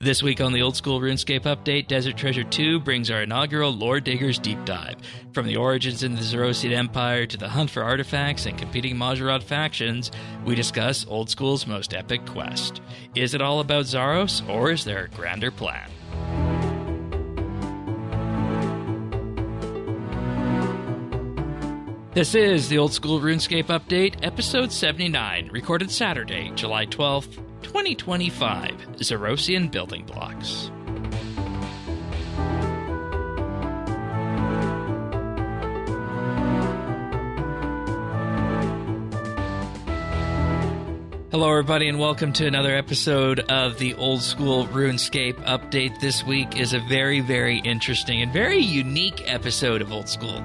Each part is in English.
This week on the Old School RuneScape Update, Desert Treasure 2 brings our inaugural Lore Diggers deep dive. From the origins in the Zarosian Empire to the hunt for artifacts and competing Mahjarrat factions, we discuss Old School's most epic quest. Is it all about Zaros, or is there a grander plan? This is the Old School RuneScape Update, Episode 79, recorded Saturday, July 12th, 2025, Zarosian Building Blocks. Hello everybody and welcome to another episode of the Old School RuneScape Update. This week is a very, very interesting and very unique episode of Old School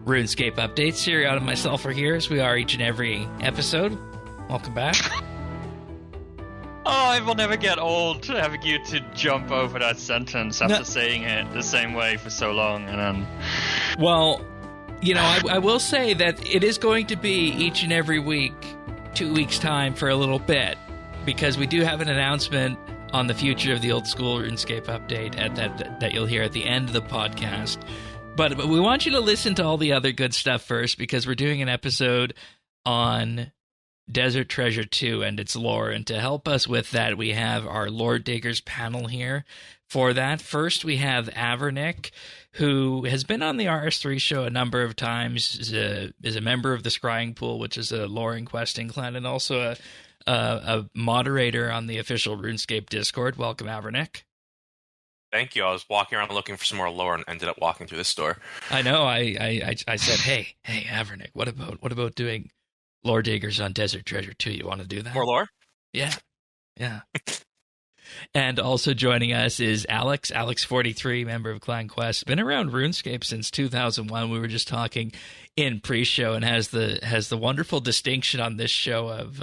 RuneScape Update. Sirion and myself are here as we are each and every episode. Welcome back. Oh, it will never get old having you to jump over that sentence after saying it the same way for so long. And then, well, you know, I will say that it is going to be each and every week, 2 weeks' time for a little bit, because we do have an announcement on the future of the Old School RuneScape Update that you'll hear at the end of the podcast. But we want you to listen to all the other good stuff first, because we're doing an episode on Desert Treasure 2 and its lore, and to help us with that, we have our Lore Diggers panel here. For that, first we have Avernick, who has been on the RS3 show a number of times, is a member of the Scrying Pool, which is a lore and questing clan, and also a moderator on the official RuneScape Discord. Welcome, Avernick. Thank you. I was walking around looking for some more lore and ended up walking through this store. I know. I said, hey, Avernick, what about doing Lore Diggers on Desert Treasure 2? You want to do that? More lore? Yeah. And also joining us is Alex43, member of Clan Quest. Been around RuneScape since 2001. We were just talking in pre-show, and has the wonderful distinction on this show of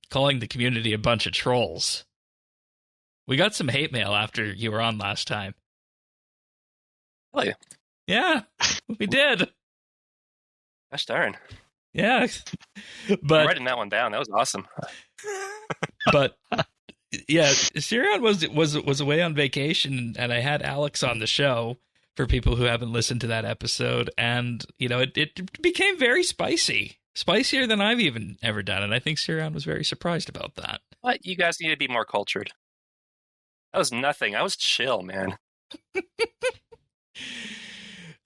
calling the community a bunch of trolls. We got some hate mail after you were on last time. Really? Yeah, we did. Gosh darn. Yeah, but I'm writing that one down. That was awesome. But yeah, Sirion was away on vacation, and I had Alex on the show for people who haven't listened to that episode, and you know it became very spicy, spicier than I've even ever done, and I think Sirion was very surprised about that. But you guys need to be more cultured. That was nothing. I was chill, man.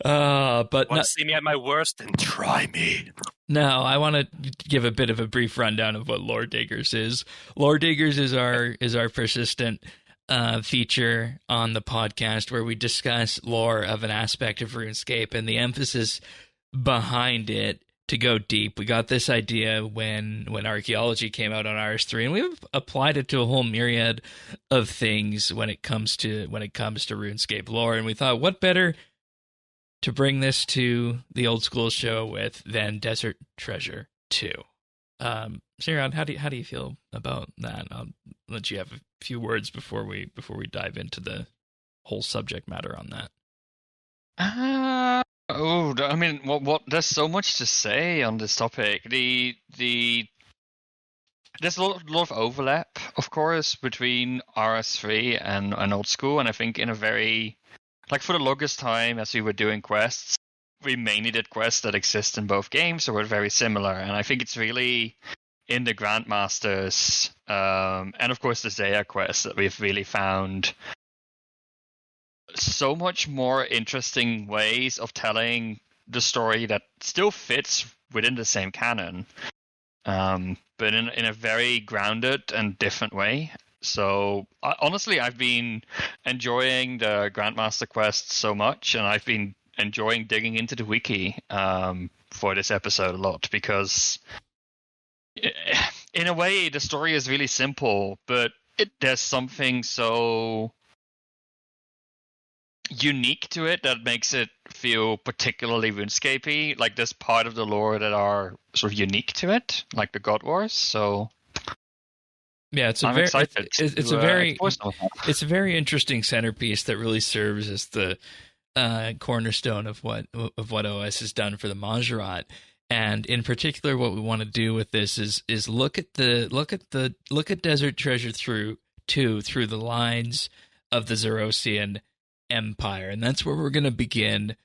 But want to see me at my worst? Then try me. No, I want to give a bit of a brief rundown of what Lore Diggers is. Lore Diggers is our persistent feature on the podcast where we discuss lore of an aspect of RuneScape, and the emphasis behind it to go deep. We got this idea when archaeology came out on RS3, and we've applied it to a whole myriad of things when it comes to RuneScape lore. And we thought, what better to bring this to the Old School show with than Desert Treasure 2. Sirion, how do you feel about that? I'll let you have a few words before we dive into the whole subject matter on that. I mean, what? There's so much to say on this topic. There's a lot of overlap, of course, between RS3 and Old School, and I think in a very, like, for the longest time as we were doing quests, we mainly did quests that exist in both games, so we're very similar. And I think it's really in the Grandmasters, and of course the Zaya quest, that we've really found so much more interesting ways of telling the story that still fits within the same canon, but in a very grounded and different way. So honestly, I've been enjoying the Grandmaster quest so much, and I've been enjoying digging into the wiki for this episode a lot, because in a way the story is really simple, but there's something so unique to it that makes it feel particularly RuneScapey. Like, there's part of the lore that are sort of unique to it, like the God Wars. So yeah, it's a very interesting centerpiece that really serves as the cornerstone of what OS has done for the Mahjarrat. And in particular, what we want to do with this is look at Desert Treasure through the lines of the Zarosian Empire. And that's where we're going to begin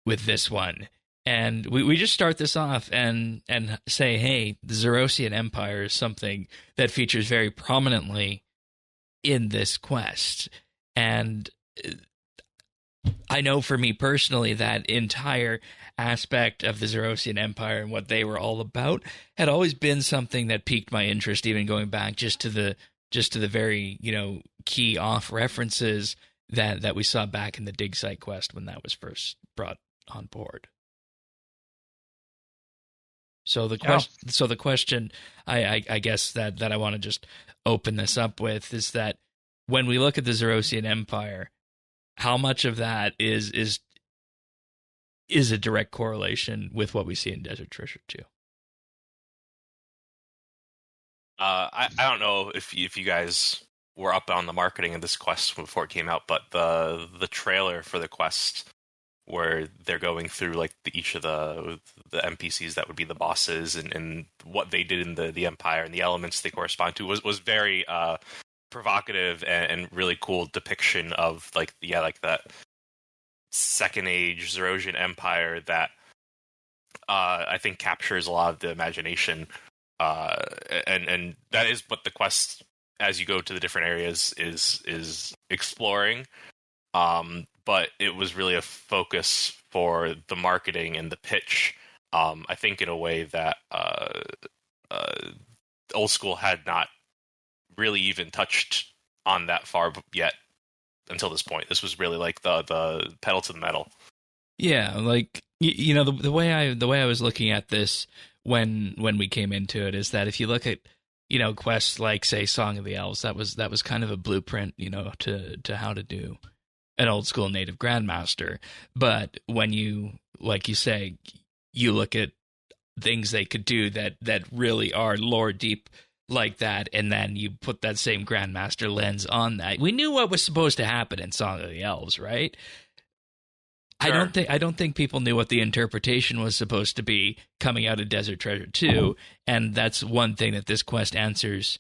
with this one. And we just start this off and say, hey, the Zarosian Empire is something that features very prominently in this quest. And I know for me personally, that entire aspect of the Zarosian Empire and what they were all about had always been something that piqued my interest, even going back just to the very, key off references that we saw back in the dig site quest when that was first brought on board. So the question I guess that I want to just open this up with is that when we look at the Zarosian Empire, how much of that is a direct correlation with what we see in Desert Treasure 2? I don't know if you guys were up on the marketing of this quest before it came out, but the trailer for the quest, where they're going through like each of the NPCs that would be the bosses and what they did in the Empire and the elements they correspond to was very provocative and really cool depiction of that Second Age Zarosian Empire that I think captures a lot of the imagination, and that is what the quest, as you go to the different areas, is exploring. But it was really a focus for the marketing and the pitch. I think in a way that Old School had not really even touched on that far yet until this point. This was really like the pedal to the metal. Yeah, like the way I was looking at this when we came into it is that if you look at quests like, say, Song of the Elves, that was kind of a blueprint to how to do an Old School native grandmaster. But when you, like you say, you look at things they could do that really are lore deep like that, and then you put that same grandmaster lens on that. We knew what was supposed to happen in Song of the Elves, right? Sure. I don't think people knew what the interpretation was supposed to be coming out of Desert Treasure 2, and that's one thing that this quest answers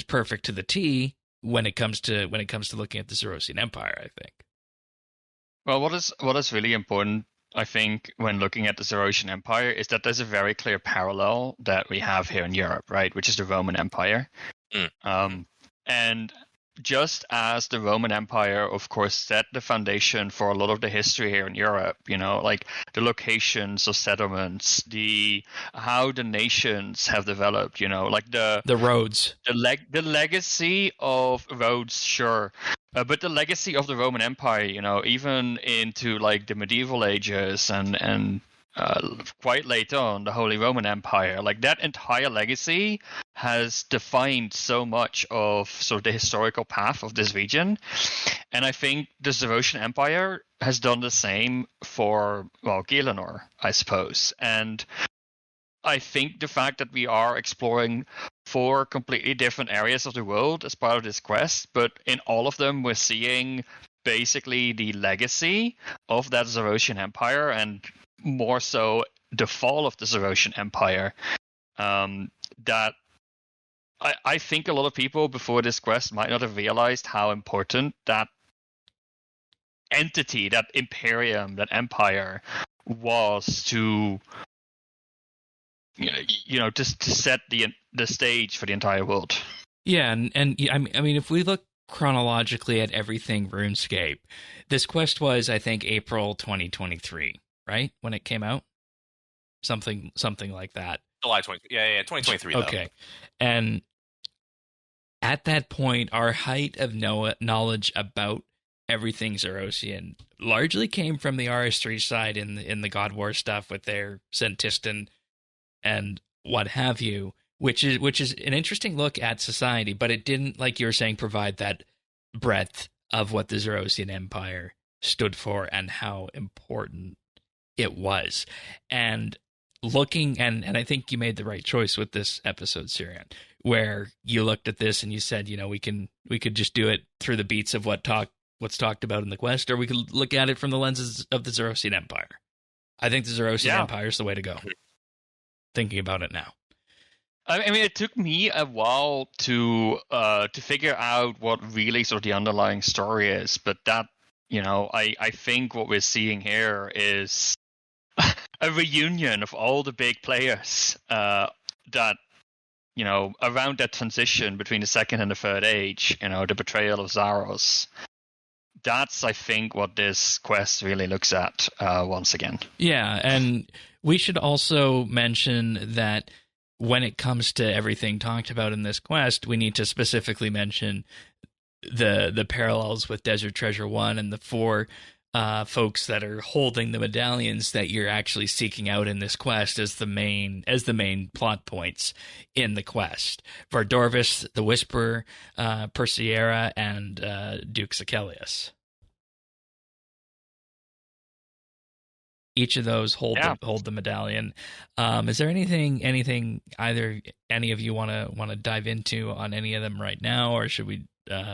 perfect to the T when it comes to looking at the Zarosian Empire, I think. Well, what is really important, I think, when looking at the Zarosian Empire is that there's a very clear parallel that we have here in Europe, right, which is the Roman Empire. And just as the Roman Empire, of course, set the foundation for a lot of the history here in Europe, like the locations of settlements, how the nations have developed, like the roads, the legacy of roads, sure. But the legacy of the Roman Empire, even into like the medieval ages and quite late on, the Holy Roman Empire, like that entire legacy has defined so much of sort of the historical path of this region. And I think the Zarosian Empire has done the same for, Gielinor, I suppose. And I think the fact that we are exploring 4 completely different areas of the world as part of this quest, but in all of them we're seeing basically the legacy of that Zarosian Empire, and more so the fall of the Zarosian Empire, that I think a lot of people before this quest might not have realized how important that entity, that imperium, that empire was to to set the stage for the entire world. Yeah, and I mean, if we look chronologically at everything RuneScape, this quest was, I think, April 2023, right, when it came out, something like that. July 20. Yeah, 2023. Okay, though. And at that point, our height of knowledge about everything Zarosian largely came from the RS3 side in the God War stuff with their Sentistan and what have you, which is an interesting look at society, but it didn't, like you were saying, provide that breadth of what the Zarosian Empire stood for and how important it was. And looking, and I think you made the right choice with this episode, Syrian, where you looked at this and you said, we could just do it through the beats of what's talked about in the quest, or we could look at it from the lenses of the Zarosian Empire. I think the Zarosian Empire is the way to go. Thinking about it now. I mean, it took me a while to figure out what really sort of the underlying story is, but that, I think what we're seeing here is a reunion of all the big players that, around that transition between the second and the third age, the betrayal of Zaros. That's, I think, what this quest really looks at once again. Yeah, and we should also mention that when it comes to everything talked about in this quest, we need to specifically mention the parallels with Desert Treasure 1 and the 4 folks that are holding the medallions that you're actually seeking out in this quest as the main plot points in the quest. Vardorvis, the Whisperer, Persiera, and Duke Sicelius. Each of those hold the medallion. Is there anything any of you want to dive into on any of them right now, or should we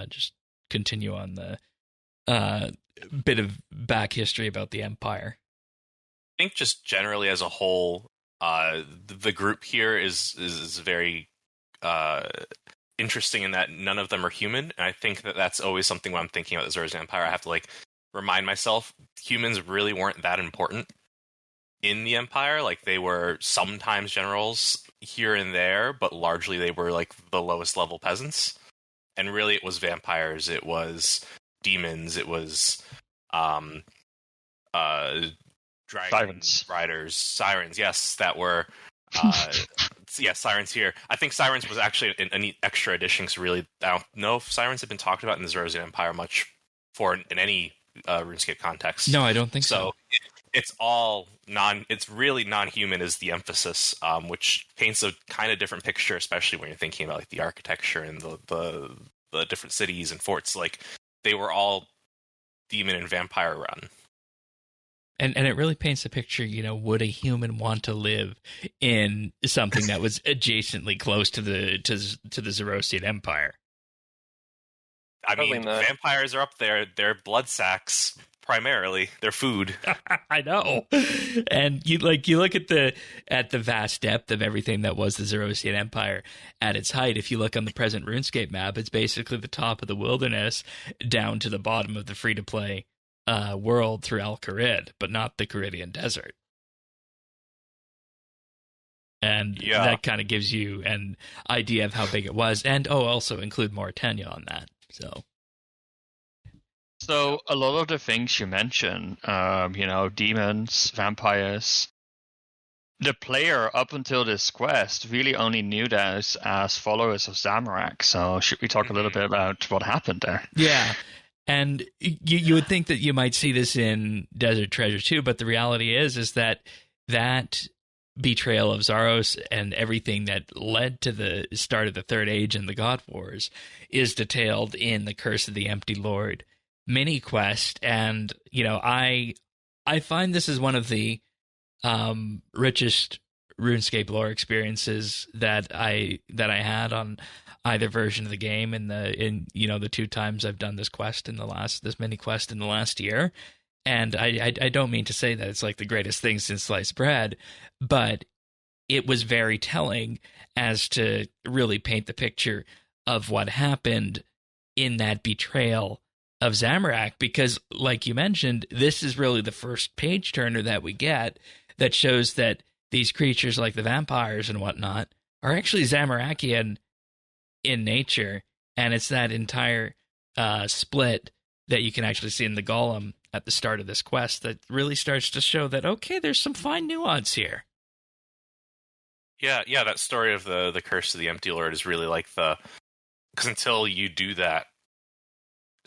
just continue on the bit of back history about the Empire? I think just generally as a whole, the group here is very interesting in that none of them are human, and I think that's always something when I'm thinking about the Zarosian Empire. I have to remind myself humans really weren't that important in the Empire. They were sometimes generals here and there, but largely they were the lowest level peasants. And really it was vampires, it was demons, it was dragon Sirens. riders, sirens, yes, that were sirens here. I think sirens was actually a neat extra addition, because really I don't know if sirens have been talked about in the Zarosian Empire much in any RuneScape context. No, I don't think so. It's all it's really non-human is the emphasis, which paints a kind of different picture, especially when you're thinking about the architecture and the different cities and forts. They were all demon and vampire run. And it really paints a picture, would a human want to live in something that was adjacently close to the Zarosian Empire? I mean, vampires are up there. They're blood sacks primarily. They're food. I know. And you look at the vast depth of everything that was the Zarosian Empire at its height. If you look on the present RuneScape map, it's basically the top of the wilderness down to the bottom of the free-to-play world through Al-Kharid, but not the Kharidian Desert. And that kind of gives you an idea of how big it was. And also include Mauritania on that. So a lot of the things you mentioned, demons, vampires, the player up until this quest really only knew those as followers of Zamorak. So should we talk a little bit about what happened there? Yeah. And you would think that you might see this in Desert Treasure too, but the reality is that betrayal of Zaros and everything that led to the start of the Third Age and the God Wars is detailed in the Curse of the Empty Lord mini quest. And I find this is one of the richest RuneScape lore experiences that I had on either version of the game in the 2 times I've done this mini quest in the last year. And I don't mean to say that it's the greatest thing since sliced bread, but it was very telling as to really paint the picture of what happened in that betrayal of Zamorak, because like you mentioned, this is really the first page turner that we get that shows that these creatures like the vampires and whatnot are actually Zamorakian in nature, and it's that entire split that you can actually see in the Golem at the start of this quest that really starts to show that, okay, there's some fine nuance here. Yeah, that story of the Curse of the Empty Lord is really because until you do that,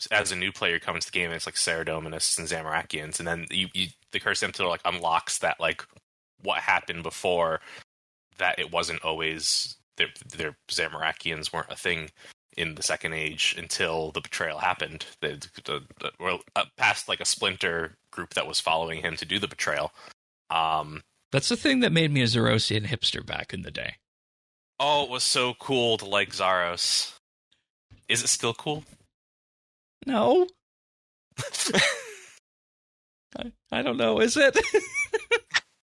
as a new player coming to the game, it's Saradominists and Zamorakians, and then the Curse of the Empty Lord unlocks that what happened before, that it wasn't always their Zamorakians weren't a thing in the Second Age until the betrayal happened. Past a splinter group that was following him to do the betrayal. That's the thing that made me a Zarosian hipster back in the day. Oh, it was so cool to like Zaros. Is it still cool? No. I don't know, is it?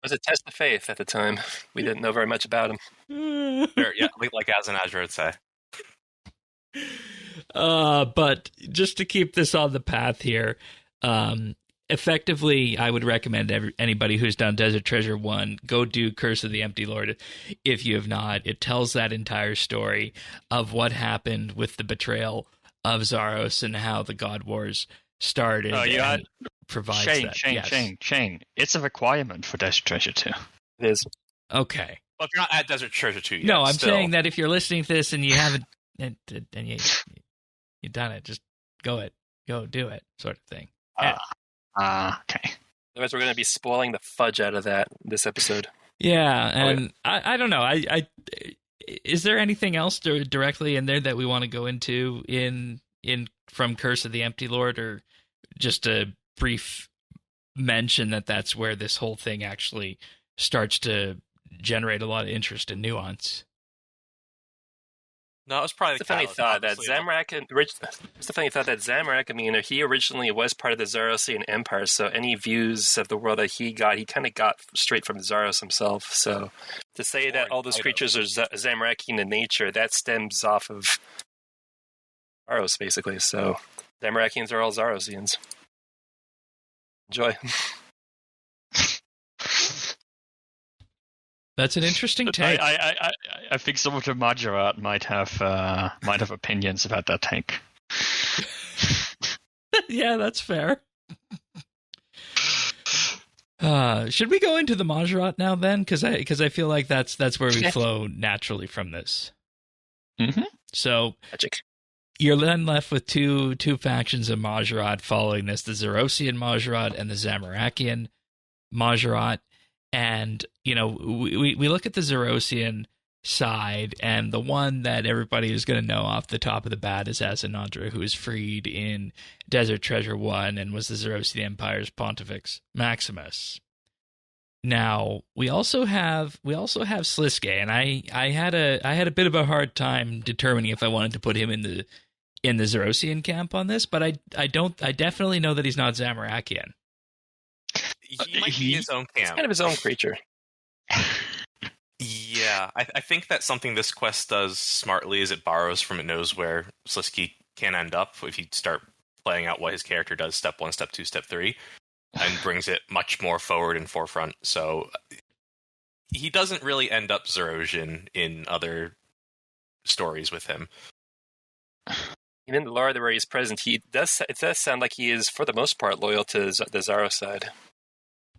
was a test of faith at the time. We didn't know very much about him. Yeah, like as an Azure would say. But just to keep this on the path here, effectively, I would recommend anybody who's done Desert Treasure 1, go do Curse of the Empty Lord if you have not. It tells that entire story of what happened with the betrayal of Zaros and how the God Wars started. Provides Shane. It's a requirement for Desert Treasure 2. It is. Okay. Well, if you're not at Desert Treasure 2 yet. No, I'm still. saying that if you're listening to this and you haven't, and you've done it, just go do it, sort of thing. Okay. Otherwise, we're going to be spoiling the fudge out of that this episode. Yeah, and I don't know. I is there anything else directly in there that we want to go into in from Curse of the Empty Lord, or just a brief mention that that's where this whole thing actually starts to generate a lot of interest and nuance? No, it was probably the funny thought that Zamorak. It's the funny thought that Zamorak. I mean, he originally was part of the Zarosian Empire, so any views of the world that he kind of got straight from Zaros himself. So to say that all those creatures are Zamorakian in nature, that stems off of Zaros, basically. So Zamorakians are all Zarosians. Enjoy. That's an interesting take. I think some of the Mahjarrat might have opinions about that take. Yeah, that's fair. Should we go into the Mahjarrat now then? Because I feel like that's where we flow naturally from this. Mm-hmm. So Magic. You're then left with two factions of Mahjarrat following this: the Zarosian Mahjarrat and the Zamorakian Mahjarrat. And, you know, we look at the Zarosian side, and the one that everybody is going to know off the top of the bat is Asinandra, who was freed in Desert Treasure 1 and was the Zarosian Empire's Pontifex Maximus. Now, we also have Sliske, and I had a bit of a hard time determining if I wanted to put him in the Zarosian camp on this, but I definitely know that he's not Zamorakian. He might be his own camp. He's kind of his own creature. Yeah, I think that something this quest does smartly is it borrows from it knows where Sliske can end up if you start playing out what his character does, step 1, step 2, step 3, and brings it much more forward and forefront. So he doesn't really end up Zarosian in other stories with him. Even in the lore where he's present, it does sound like he is, for the most part, loyal to the Zaros side.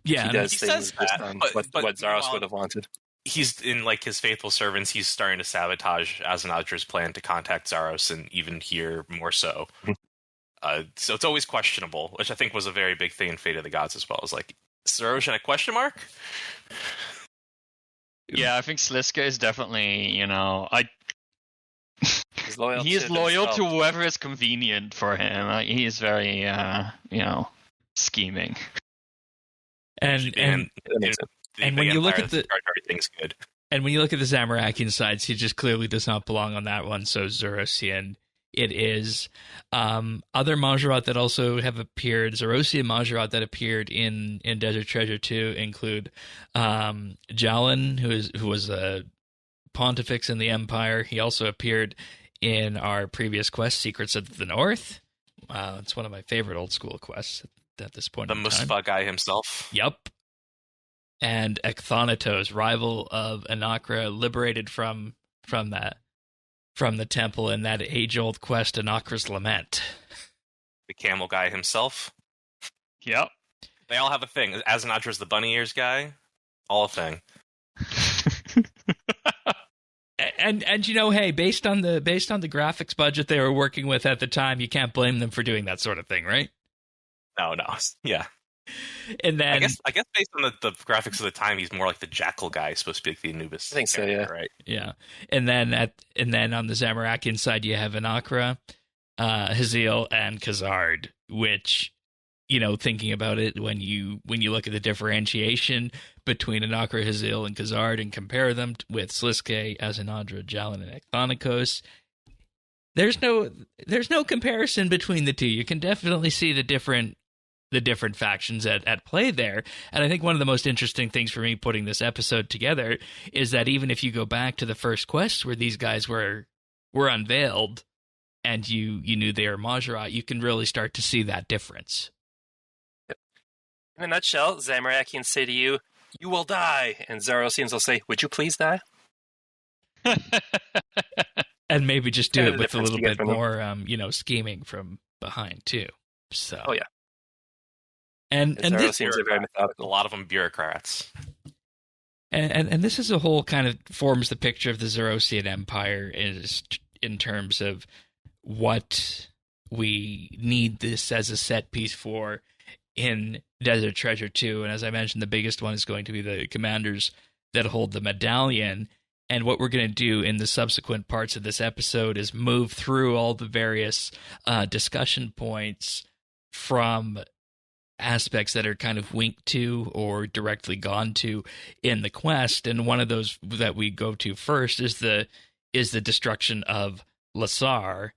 Yeah, he does things based on what Zaros would have wanted. He's in like his faithful servants. He's starting to sabotage Azanadra's plan to contact Zaros, and even here more so. So it's always questionable, which I think was a very big thing in Fate of the Gods as well. Is like Zarosian a question mark? Yeah, I think Sliske is definitely, He is loyal to whoever is convenient for him. He is very, scheming. And when you look at everything's good. And when you look at the Zamorakian sides, he just clearly does not belong on that one. So Zarosian, it is. Other Mahjarrat that also have appeared, Zarosian Mahjarrat that appeared in Desert Treasure 2 include Jalan, who was a Pontifex in the Empire. He also appeared in our previous quest, Secrets of the North. It's one of my favorite old school quests at this point. The Mustafa guy himself. Yep. And Ekthanatos, rival of Anakra, liberated from the temple in that age-old quest, Anakra's Lament. The camel guy himself. Yep. They all have a thing. Azanadra's the bunny ears guy. All a thing. And hey, based on the graphics budget they were working with at the time, you can't blame them for doing that sort of thing, right? No. Yeah. And then I guess based on the graphics of the time, he's more like the Jackal guy, supposed to be like the Anubis. I think so, yeah. Right. Yeah. And then on the Zamorakian side, you have Anakra, Haziel, and Khazard, which, thinking about it, when you look at the differentiation between Anakra, Haziel, and Khazard and compare them with Sliske, Asinandra, Jalan, and Ekthanatos, there's no comparison between the two. You can definitely see the different the different factions at play there. And I think one of the most interesting things for me putting this episode together is that even if you go back to the first quest where these guys were unveiled and you knew they were Mahjarrat, you can really start to see that difference. In a nutshell, Zamorakians say to you, "You will die," and Zarosians will say, "Would you please die?" And maybe just do Kind of it the with a difference little you get bit from more, scheming from behind too. So, Oh, yeah. and this, Zarosians are very A methodical. lot of them bureaucrats. and this as a whole kind of forms the picture of the Zarosian Empire is in terms of what we need this as a set piece for in Desert Treasure 2. And as I mentioned, the biggest one is going to be the commanders that hold the medallion. And what we're going to do in the subsequent parts of this episode is move through all the various discussion points from aspects that are kind of winked to or directly gone to in the quest. And one of those that we go to first is the destruction of Lasar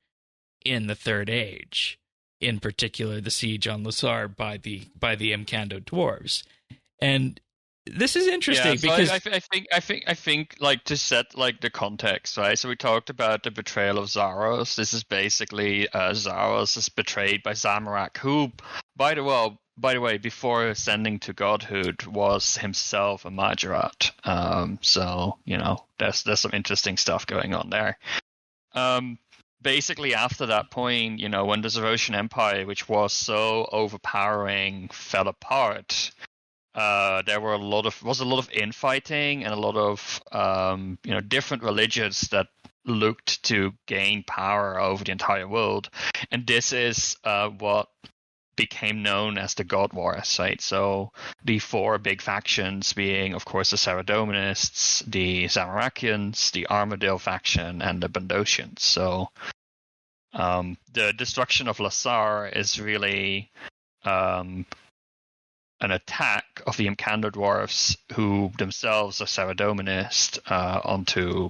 in the Third Age. In particular, the siege on Lasar by the Imkando dwarves. And this is interesting because I think like to set like the context, right? So we talked about the betrayal of Zaros. This is basically Zaros is betrayed by Zamorak, who, by the way, before ascending to godhood, was himself a Mahjarrat. So there's some interesting stuff going on there. Basically, after that point, when the Zarosian Empire, which was so overpowering, fell apart. There was a lot of infighting and a lot of different religions that looked to gain power over the entire world, and this is what became known as the God Wars, right? So the four big factions being, of course, the Saradominists, the Zamorakians, the Armadale faction, and the Bandosians. So the destruction of Lasar is really an attack of the Imkando dwarves, who themselves are Saradominist, onto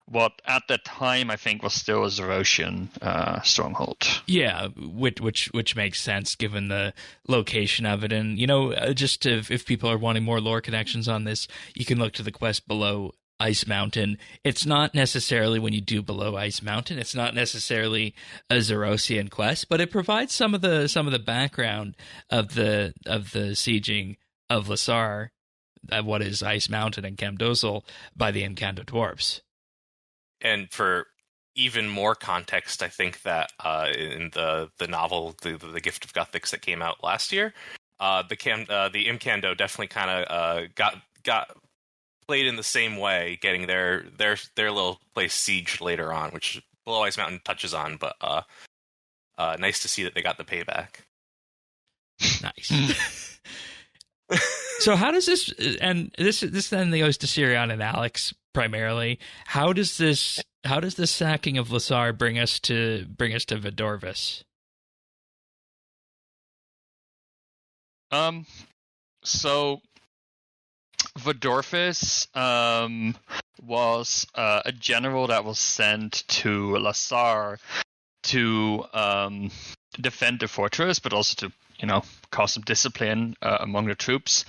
what at the time I think was still a Zarosian stronghold. Yeah, which makes sense given the location of it. And just if people are wanting more lore connections on this, you can look to the quest below Ice Mountain. It's not necessarily, when you do below Ice Mountain, it's not necessarily a Zarosian quest, but it provides some of the background of the sieging of Lasar, what is Ice Mountain and Camdozel, by the Imkando dwarves. And for even more context, I think that in the novel, the Gift of Guthix that came out last year, the Imkando definitely kind of got played in the same way, getting their little place sieged later on, which Below Ice Mountain touches on. But nice to see that they got the payback. Nice. So how does this, and this then goes to Sirion and Alex primarily, how does the sacking of Lasar bring us to Vidorvis? So Vidorvis was a general that was sent to Lasar to defend the fortress, but also to cause some discipline among the troops.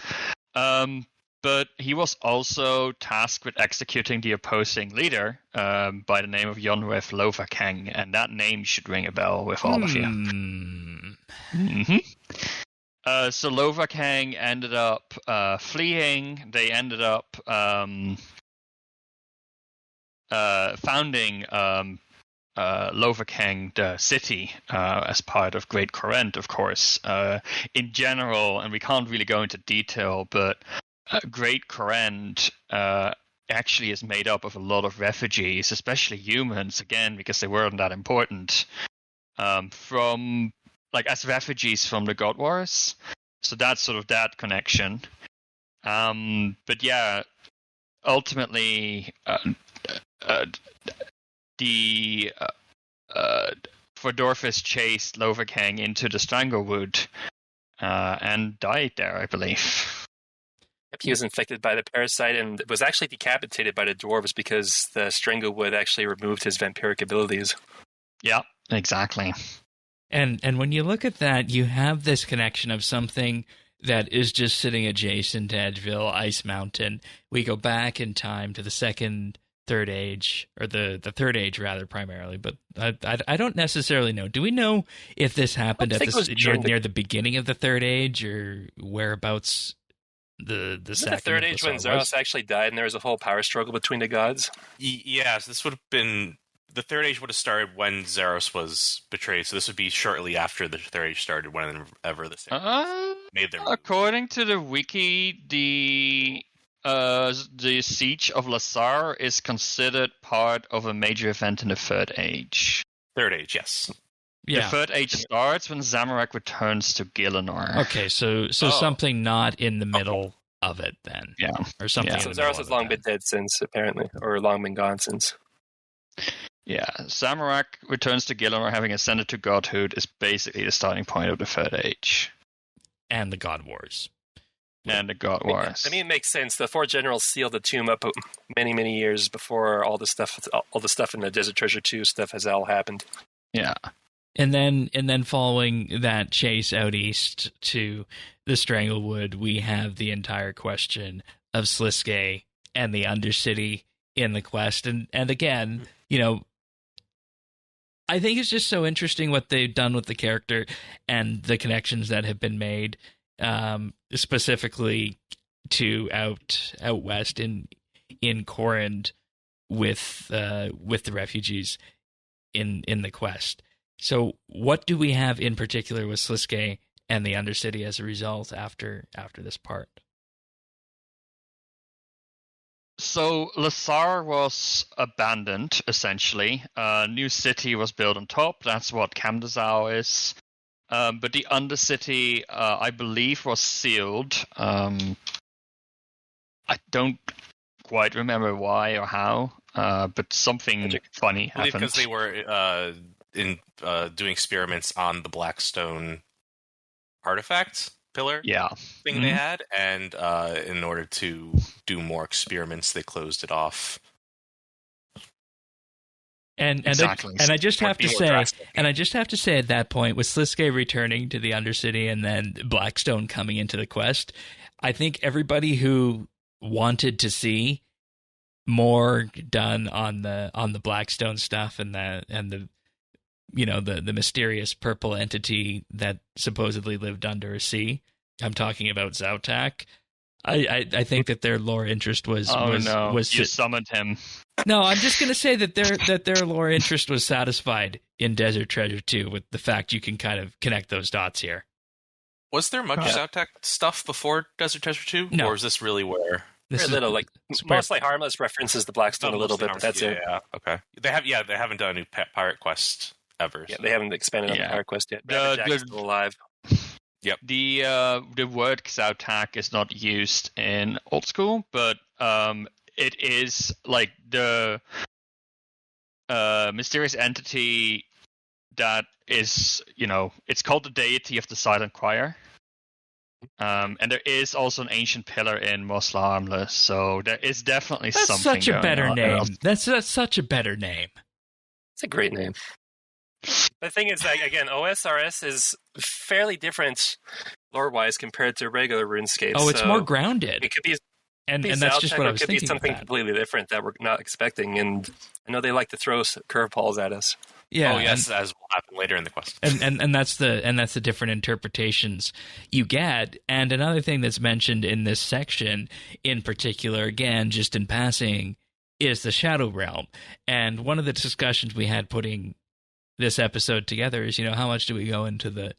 But he was also tasked with executing the opposing leader by the name of Yonref Lovakeng, and that name should ring a bell with all of you. Mm-hmm. So Lovakeng ended up fleeing. They ended up founding Lovakeng, the city, as part of Great Korent, of course. In general, and we can't really go into detail, but Great Korent actually is made up of a lot of refugees, especially humans, again, because they weren't that important, as refugees from the God Wars. So that's sort of that connection. But yeah, ultimately, Vidorvis chased Lovakeng into the Stranglewood and died there, I believe. He was infected by the parasite and was actually decapitated by the dwarves because the Stranglewood actually removed his vampiric abilities. Yeah, exactly. And when you look at that, you have this connection of something that is just sitting adjacent to Edgeville, Ice Mountain. We go back in time to the Third Age, or the Third Age rather, primarily. But I don't necessarily know. Do we know if this happened near the beginning of the Third Age, or whereabouts the Third Age when Zaros actually died, and there was a whole power struggle between the gods? Yes, this would have been... The Third Age would have started when Zaros was betrayed, so this would be shortly after the Third Age started, whenever this made their... According to the wiki, the Siege of Lazar is considered part of a major event in the Third Age. Third Age, yes. Yeah. The Third Age starts when Zamorak returns to Gielinor. Okay, so something not in the middle of it then. Yeah. Or something. Yeah. So Zaros has long been dead since, apparently, or long been gone since. Yeah, Zamorak returns to Gielinor having ascended to godhood is basically the starting point of the Third Age. And the God Wars. And the God Wars. I mean, it makes sense. The four generals sealed the tomb up many, many years before all the stuff in the Desert Treasure 2 stuff has all happened. Yeah. And then following that chase out east to the Stranglewood, we have the entire question of Sliske and the Undercity in the quest. And again, I think it's just so interesting what they've done with the character and the connections that have been made, specifically to out west in Corund with the refugees in the quest. So, what do we have in particular with Sliske and the Undercity as a result after this part? So Lazar was abandoned, essentially. A new city was built on top. That's what Camdazao is. But the Undercity, I believe, was sealed. I don't quite remember why or how, but something funny happened. Because they were doing experiments on the Blackstone artifact pillar thing they had, and in order to do more experiments, they closed it off. And I just have to say at that point, with Sliske returning to the Undercity and then Blackstone coming into the quest, I think everybody who wanted to see more done on the Blackstone stuff and the mysterious purple entity that supposedly lived under a sea. I'm talking about Zautak. I think that their lore interest was you summoned him. No, I'm just going to say that their lore interest was satisfied in Desert Treasure 2 with the fact you can kind of connect those dots here. Was there much Zautak stuff before Desert Treasure 2? No. Or is this really where... Very little, mostly harmless references to Blackstone a little bit, but that's it. Yeah, okay. They haven't done a new pirate quest ever. Yeah, they haven't expanded on the pirate quest yet. Jack's still alive. Yep. The word Zautak is not used in Old School, but it is like the mysterious entity that is, it's called the deity of the silent choir. And there is also an ancient pillar in Mosla Harmless, so there is definitely something. That's such a better name. That's such a better name. It's a great name. The thing is, again, OSRS is fairly different lore-wise compared to regular RuneScape. Oh, it's more grounded. It could be, and that's just what I was thinking. It could be something completely different that we're not expecting, and I know they like to throw curveballs at us. Yeah. Oh, yes, as will happen later in the quest. And that's the different interpretations you get. And another thing that's mentioned in this section, in particular, again, just in passing, is the Shadow Realm. And one of the discussions we had putting this episode together is, how much do we go into the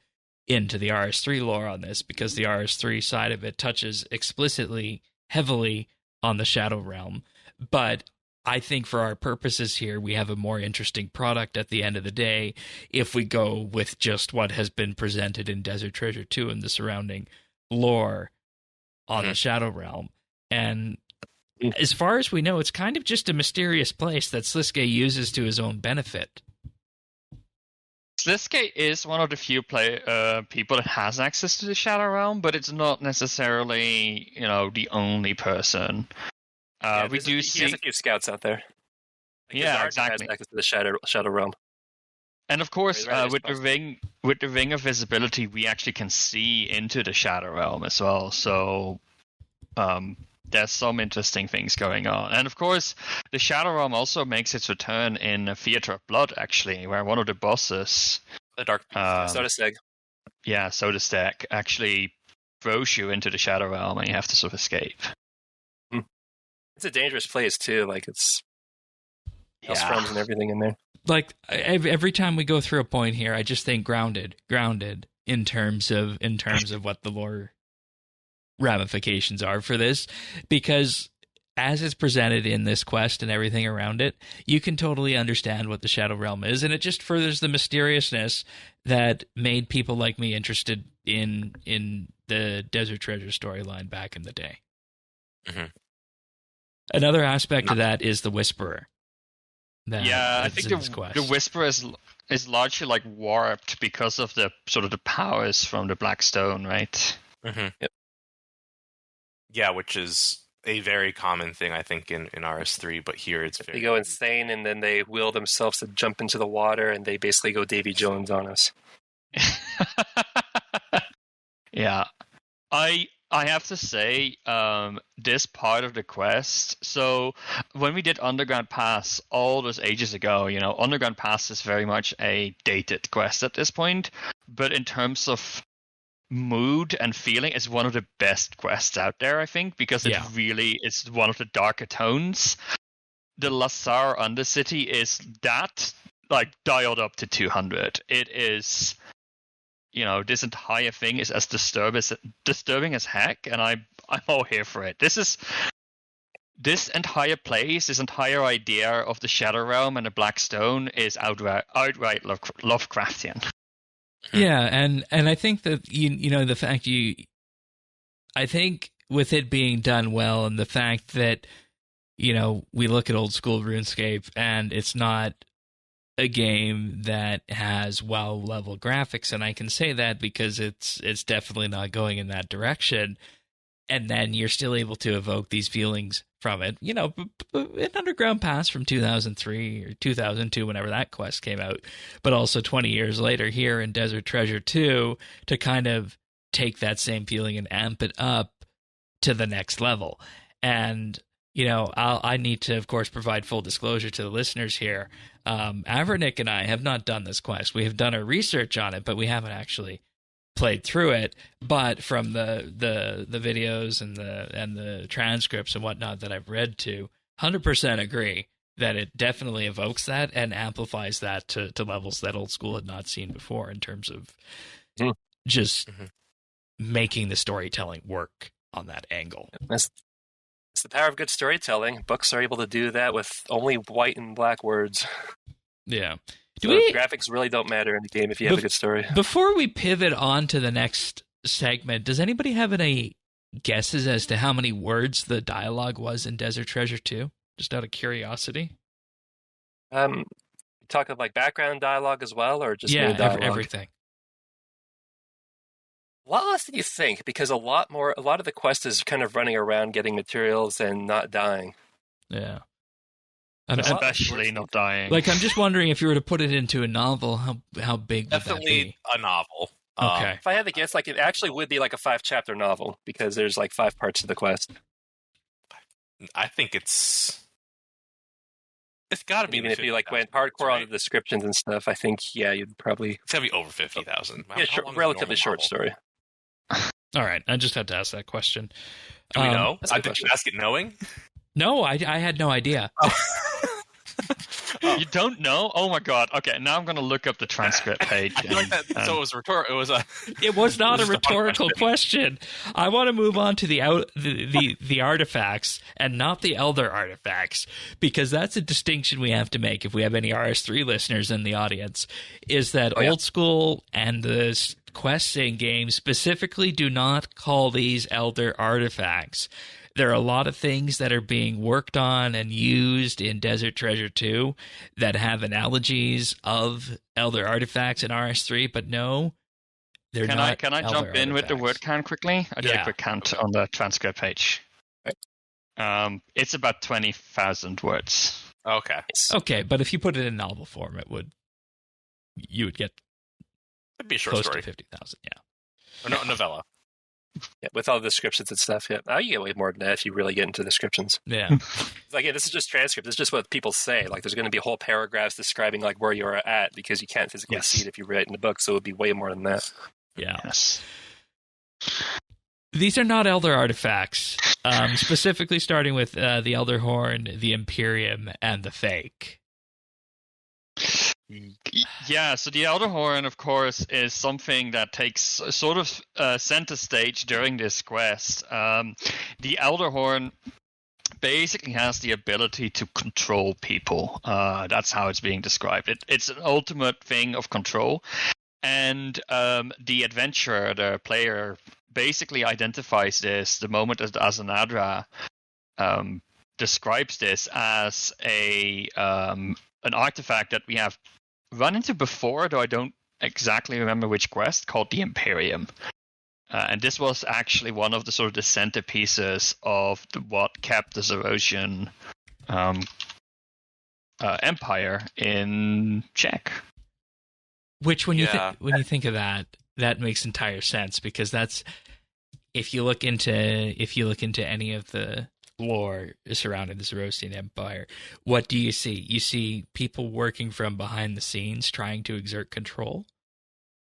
RS3 lore on this? Because the RS3 side of it touches explicitly, heavily on the Shadow Realm. But I think for our purposes here, we have a more interesting product at the end of the day if we go with just what has been presented in Desert Treasure 2 and the surrounding lore on the Shadow Realm. And as far as we know, it's kind of just a mysterious place that Sliske uses to his own benefit. Sliske is one of the few people that has access to the Shadow Realm, but it's not necessarily, the only person. We do see... He has a few scouts out there. Yeah, exactly. Has access to the Shadow Realm. And of course, Right, with the ring of visibility, we actually can see into the Shadow Realm as well. So there's some interesting things going on. And of course, the Shadow Realm also makes its return in Theater of Blood, actually, where one of the bosses, The Dark Beast. Soda Steg. yeah, Soda Stack, actually throws you into the Shadow Realm, and you have to sort of escape. It's a dangerous place too. Like it's Yeah. realms and everything in there. Like every time we go through a point here, I just think grounded in terms of what the lore ramifications are for this, because as it's presented in this quest and everything around it, you can totally understand what the Shadow Realm is, and it just furthers the mysteriousness that made people like me interested in the Desert Treasure storyline back in the day. Mm-hmm. Another aspect of that is the Whisperer. Yeah, I think the Whisperer is largely like warped because of the sort of the powers from the Black Stone, right? Mm-hmm. Yep. Yeah, which is a very common thing, I think, in RS3, but here it's very... They go insane, and then they will themselves to jump into the water, and they basically go Davy Jones on us. Yeah. I have to say, this part of the quest, so when we did Underground Pass all those ages ago, Underground Pass is very much a dated quest at this point, but in terms of mood and feeling, it's one of the best quests out there, I think, because it really is one of the darker tones. The Lazar Undercity is that, like, dialed up to 200. It is... this entire thing is as disturbing as heck, and I'm all here for it. This entire place, this entire idea of the Shadow Realm and the Black Stone is outright Lovecraftian. Yeah, and I think that the fact I think with it being done well, and the fact that we look at old school RuneScape and it's not a game that has WoW level graphics, and I can say that because it's definitely not going in that direction, and then you're still able to evoke these feelings from it. An Underground Pass from 2003 or 2002, whenever that quest came out, but also 20 years later here in Desert Treasure 2 to kind of take that same feeling and amp it up to the next level. And I need to, of course, provide full disclosure to the listeners here. Avernick and I have not done this quest. We have done our research on it, but we haven't actually played through it. But from the videos and the transcripts and whatnot that I've read to, 100% agree that it definitely evokes that and amplifies that to levels that old school had not seen before in terms of just making the storytelling work on that angle. It's the power of good storytelling. Books are able to do that with only white and black words. Yeah. Graphics really don't matter in the game if you have a good story. Before we pivot on to the next segment, does anybody have any guesses as to how many words the dialogue was in Desert Treasure 2? Just out of curiosity. Talk of like background dialogue as well, or just main dialogue? Everything. A lot less than you think, because a lot of the quest is kind of running around getting materials and not dying. Yeah. Especially not dying. Like, I'm just wondering if you were to put it into a novel, how big would that be? Definitely a novel. Okay. If I had to guess, like, it actually would be like a 5-chapter novel, because there's like 5 parts to the quest. I think it's got to be. Even if you like went hardcore on the descriptions and stuff, I think you'd probably. It's got to be over 50,000. Yeah, relatively short story. All right, I just had to ask that question. Do we know? Did you ask it knowing? No, I had no idea. You don't know? Oh my god! Okay, now I'm going to look up the transcript page. I feel like that. So it was rhetorical. It was not a rhetorical question. I want to move on to the artifacts and not the elder artifacts, because that's a distinction we have to make if we have any RS3 listeners in the audience. Is that old school and the quests in game specifically do not call these elder artifacts. There are a lot of things that are being worked on and used in Desert Treasure 2 that have analogies of elder artifacts in RS3, but no, they're not. Can I jump in with the word count quickly? I did a quick count on the transcript page. It's about 20,000 words. Okay. Okay, but if you put it in novel form, it would. you would get It'd be a short close story. to 50,000. Yeah. Or no, novella. Yeah, with all the descriptions and stuff. Yeah, now you get way more than that if you really get into descriptions. Yeah. It's like, yeah, this is just transcript. This is just what people say. Like, there's going to be whole paragraphs describing like where you're at because you can't physically Yes. see it if you read it in the book. So it would be way more than that. Yeah. Yes. These are not Elder artifacts, specifically starting with the Elder Horn, the Imperium, and the Fake. Yeah, so the Elder Horn, of course, is something that takes sort of center stage during this quest. The Elder Horn basically has the ability to control people. That's how it's being described. It's an ultimate thing of control. And the adventurer, the player, basically identifies this the moment as Azanadra describes this as an artifact that we have run into before, though I don't exactly remember which quest, called the Imperium. And this was actually one of the sort of the centerpieces of what kept the Zarosian empire in check. Which, when you think of that, that makes entire sense, because that's if you look into any of the lore surrounding the Zarosian Empire, what do you see? You see people working from behind the scenes trying to exert control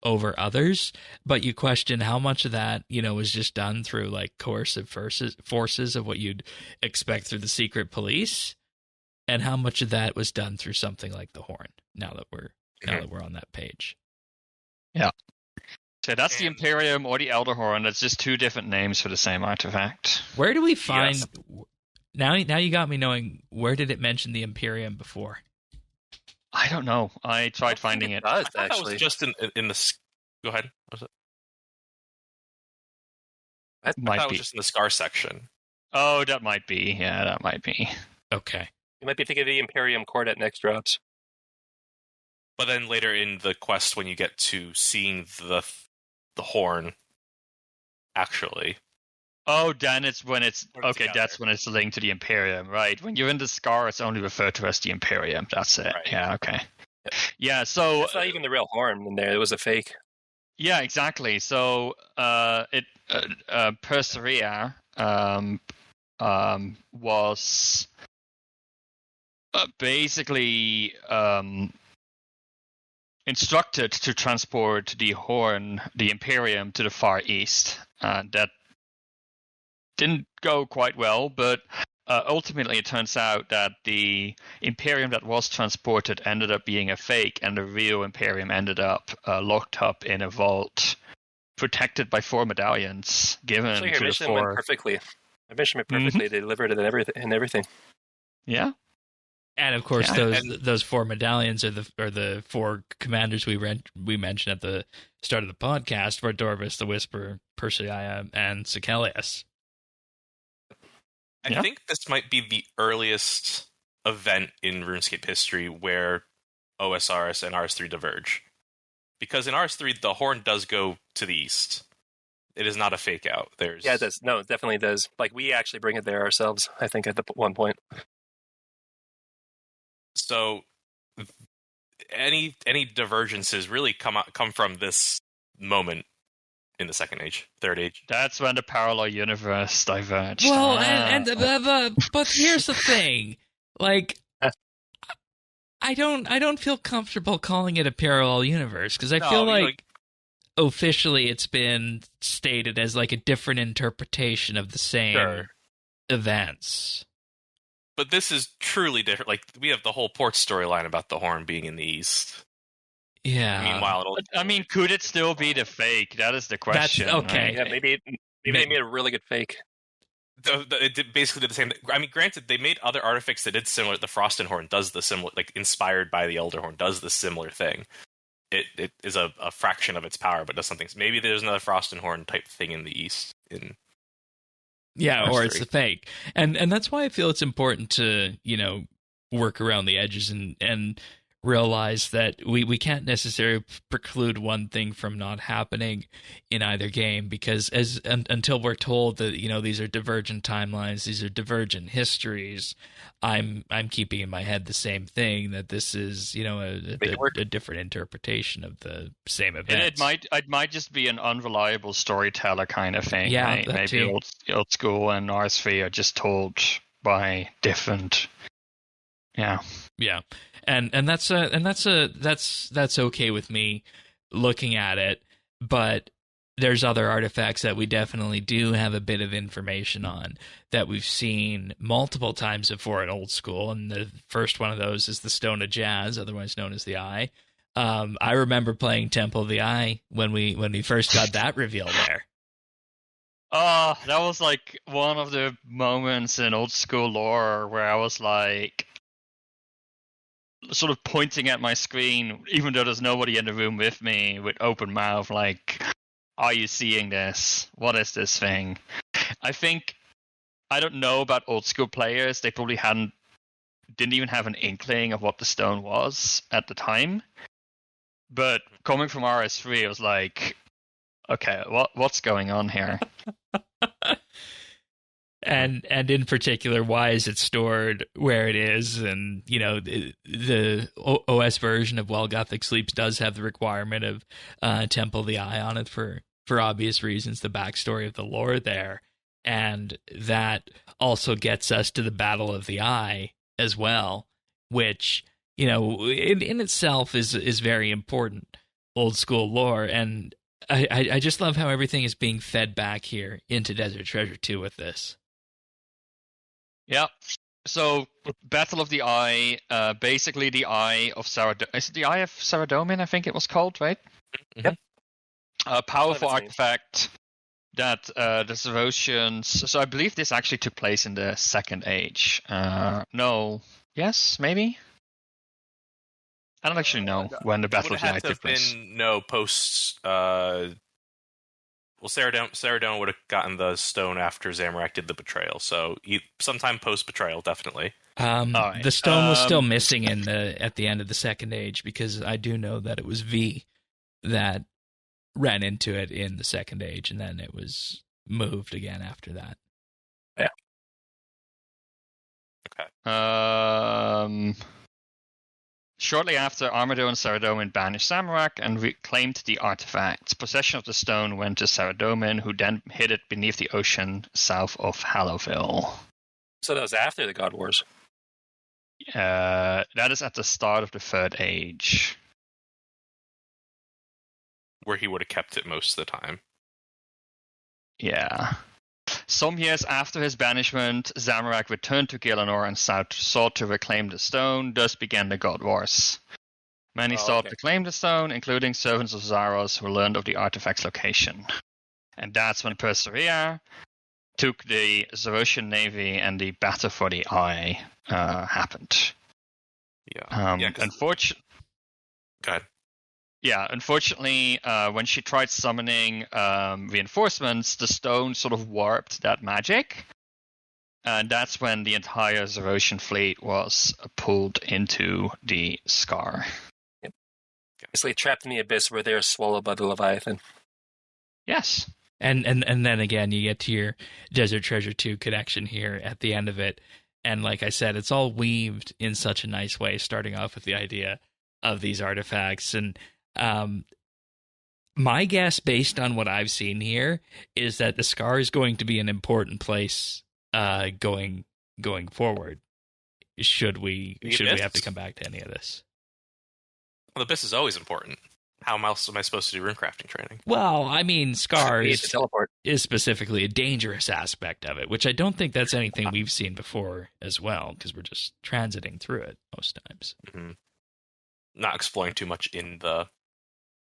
over others, but you question how much of that, was just done through like coercive forces of what you'd expect through the secret police, and how much of that was done through something like the Horn. Now that we're on that page. Yeah. So that's the Imperium or the Elder Horn. That's just two different names for the same artifact. Where do we find... Yes. Now you got me knowing, where did it mention the Imperium before? I don't know. I tried finding it. Does, That actually. was just in the... Go ahead. What was it? I thought it was just in the Scar section. Oh, that might be. Yeah, that might be. Okay. You might be thinking of the Imperium Court at next drops. But then later in the quest, when you get to seeing the horn, actually. Oh, then it's when it's... Okay, together. that's when it's linked to the Imperium, right. When you're in the Scar, it's only referred to as the Imperium. That's it. Right. Yeah, okay. Yeah, so... It's not even the real horn in there. It was a fake. Yeah, exactly. So, Perseria was basically instructed to transport the Horn, the Imperium, to the Far East. That didn't go quite well, but ultimately it turns out that the Imperium that was transported ended up being a fake, and the real Imperium ended up locked up in a vault, protected by 4 medallions given Actually, to the mission 4. went perfectly. My mission went perfectly. They delivered it and everything. Yeah. And of course, those 4 medallions are the 4 commanders we mentioned at the start of the podcast: Vardorvis, the Whisperer, Perseia, and Sicelius. I think this might be the earliest event in RuneScape history where OSRS and RS3 diverge. Because in RS3, the Horn does go to the east. It is not a fake out. Yeah, it does. No, it definitely does. Like, we actually bring it there ourselves, I think, at one point. So any divergences really come from this moment in the Third Age. That's when the parallel universe diverged. Well, but here's the thing, like, I don't feel comfortable calling it a parallel universe, because I feel like officially it's been stated as like a different interpretation of the same events. But this is truly different. Like, we have the whole port storyline about the Horn being in the east. Yeah. Meanwhile, could it still be the fake? That is the question. That's okay. Right? Yeah, maybe they made a really good fake. It basically did the same. I mean, granted, they made other artifacts that did similar. The Frosten Horn does the similar, like inspired by the Elder Horn, does the similar thing. It is a fraction of its power, but does something. Maybe there's another Frosten Horn type thing in the east. Or it's a fake, and that's why I feel it's important to work around the edges and realize that we can't necessarily preclude one thing from not happening in either game, because until we're told that, you know, these are divergent timelines, these are divergent histories, I'm keeping in my head the same thing, that this is, you know, a different interpretation of the same event. It might just be an unreliable storyteller kind of thing. Yeah, right? that Maybe too. old school and R3 are just told by different. Yeah. Yeah, and that's okay with me looking at it, but there's other artifacts that we definitely do have a bit of information on that we've seen multiple times before in old school, and the first one of those is the Stone of Jazz, otherwise known as the Eye. I remember playing Temple of the Eye when we first got that reveal there. Oh, that was like one of the moments in old school lore where I was like, sort of pointing at my screen, even though there's nobody in the room with me, with open mouth, like, are you seeing this? What is this thing? I don't know about old school players. They probably didn't even have an inkling of what the stone was at the time. But coming from RS3, it was like, okay, what's going on here? And in particular, why is it stored where it is? And, you know, the OS version of Well Gothic Sleeps does have the requirement of Temple of the Eye on it for obvious reasons, the backstory of the lore there. And that also gets us to the Battle of the Eye as well, which, you know, in itself is very important old school lore. And I just love how everything is being fed back here into Desert Treasure 2 with this. Yeah. So, Battle of the Eye, basically the Eye of Saradomin. Is it the Eye of Saradomin, I think it was called, right? Yep. A powerful artifact that the Zarosians... So I believe this actually took place in the Second Age. No. Yes? Maybe? I don't actually know when the Battle of the Eye took place. Post... Well, Saradomin would have gotten the stone after Zamorak did the betrayal, so sometime post-betrayal, definitely. Right. The stone was still missing at the end of the Second Age, because I do know that it was V that ran into it in the Second Age, and then it was moved again after that. Yeah. Okay. Shortly after, Armado and Saradomin banished Zamorak and reclaimed the artifact. Possession of the stone went to Saradomin, who then hid it beneath the ocean south of Hallowville. So that was after the God Wars. That is at the start of the Third Age. Where he would have kept it most of the time. Yeah. Some years after his banishment, Zamorak returned to Gielinor and sought to reclaim the stone. Thus began the God Wars. Many sought to claim the stone, including servants of Zaros who learned of the artifact's location. And that's when Perseria took the Zarosian navy and the battle for the Eye happened. Yeah. Unfortunately... Go ahead. Yeah, unfortunately, when she tried summoning reinforcements, the stone sort of warped that magic. And that's when the entire Zarosian fleet was pulled into the Scar. Yep. Basically trapped in the abyss where they were swallowed by the Leviathan. Yes. And then again, you get to your Desert Treasure 2 connection here at the end of it. And like I said, it's all weaved in such a nice way, starting off with the idea of these artifacts. And my guess, based on what I've seen here, is that the Scar is going to be an important place going forward. Should we have to come back to any of this? Well, the Abyss is always important. How else am I supposed to do runecrafting training? Well, I mean, Scar is specifically a dangerous aspect of it, which I don't think that's anything we've seen before as well, because we're just transiting through it most times. Mm-hmm. Not exploring too much in the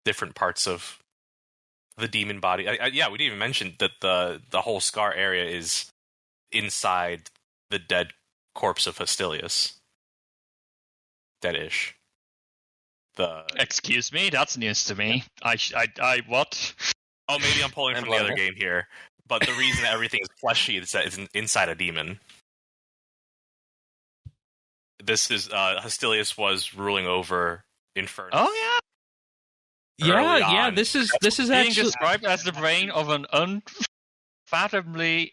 different parts of the demon body. We didn't even mention that the whole Scar area is inside the dead corpse of Hostilius. Dead-ish. Excuse me, that's news to me. I what? Oh, maybe I'm pulling from the other game here. But the reason that everything is fleshy is that it's inside a demon. This is Hostilius was ruling over Infernus. Oh yeah, Early Yeah. on. This is being actually described as the brain of an unfathomably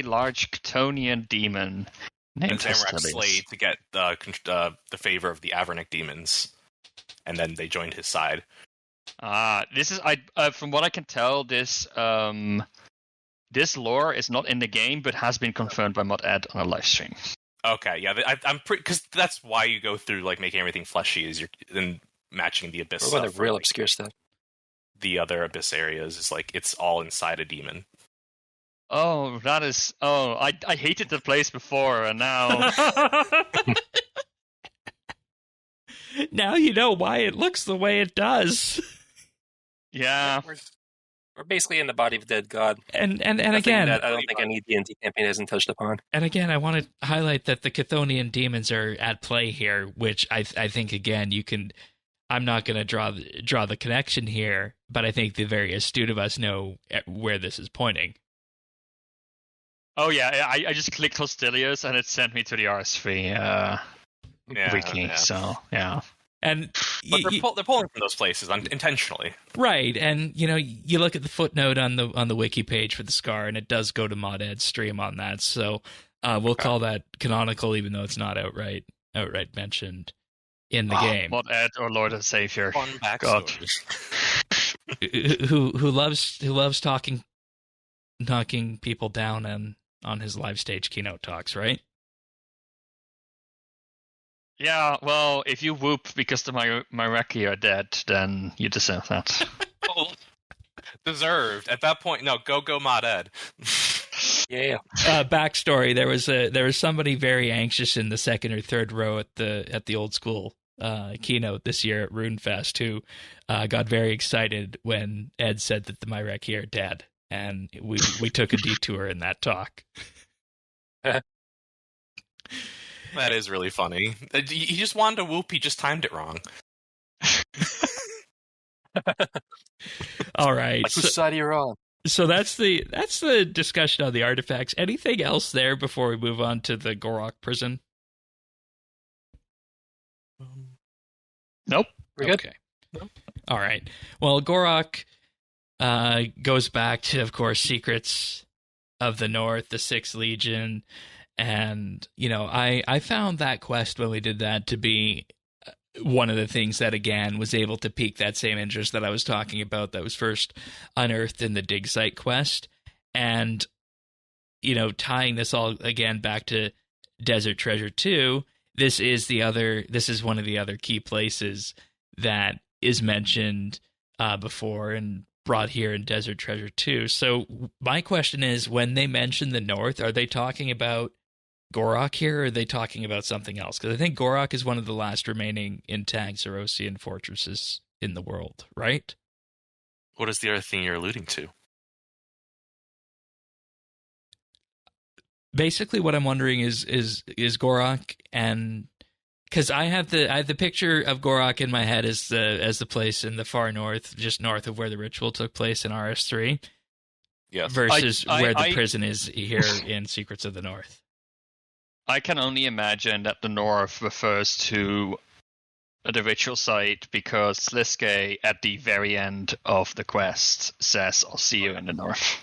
large Chthonian demon named And Zamorak Hostilius. slayed to get the favor of the Avernic demons, and then they joined his side. This is from what I can tell, this lore is not in the game, but has been confirmed by Mod-Ed on a live stream. Okay, yeah, I'm pretty because that's why you go through like making everything fleshy is you're then matching the abyss. What about Stuff the real like, obscure stuff? the other abyss areas is like it's all inside a demon. Oh, that is. Oh, I hated the place before, and now. now you know why it looks the way it does. Yeah. We're basically in the body of a dead god. And Nothing again, that I don't think any D&D campaign hasn't touched upon. and again, I want to highlight that the Chthonian demons are at play here, which I think again you can. I'm not going to draw the connection here, but I think the very astute of us know where this is pointing. Oh yeah, I just clicked Hostilius and it sent me to the RS3 wiki. Yeah. So yeah. And But they're pulling from those places intentionally. right, and you look at the footnote on the wiki page for the Scar, and it does go to Mod-Ed's stream on that. So we'll call that canonical, even though it's not outright mentioned in the game. Mod-Ed or Lord and Savior. Fun God. backstories. who loves knocking people down on his live stage keynote talks, right? Yeah, well, if you whoop because the Mahjarrat are dead, then you deserve that. Deserved. At that point, no, go Mod-Ed. Yeah. Backstory: there was somebody very anxious in the second or third row at the old school keynote this year at RuneFest who got very excited when Ed said that the Mahjarrat are dead, and we took a detour in that talk. That is really funny. He just wanted to whoop. He just timed it wrong. All right. Like, whose side are you on? So that's the discussion on the artifacts. Anything else there before we move on to the Gorok prison? Nope. We're good? Okay. Nope. All right. Well, Gorok goes back to, of course, Secrets of the North, the 6th Legion. And, I found that quest when we did that to be one of the things that, again, was able to pique that same interest that I was talking about that was first unearthed in the dig site quest. And, tying this all, again, back to Desert Treasure 2, this is one of the other key places that is mentioned before and brought here in Desert Treasure 2. So my question is, when they mention the North, are they talking about Gorok here, or are they talking about something else? Because I think Gorok is one of the last remaining intact Zarosian fortresses in the world, right? What is the other thing you're alluding to? Basically, what I'm wondering is Gorok, and because I have the picture of Gorok in my head as the place in the far north, just north of where the ritual took place in RS3, Yes. versus where the prison is here in Secrets of the North. I can only imagine that the North refers to the ritual site because Sliske at the very end of the quest says, "I'll see you in the North."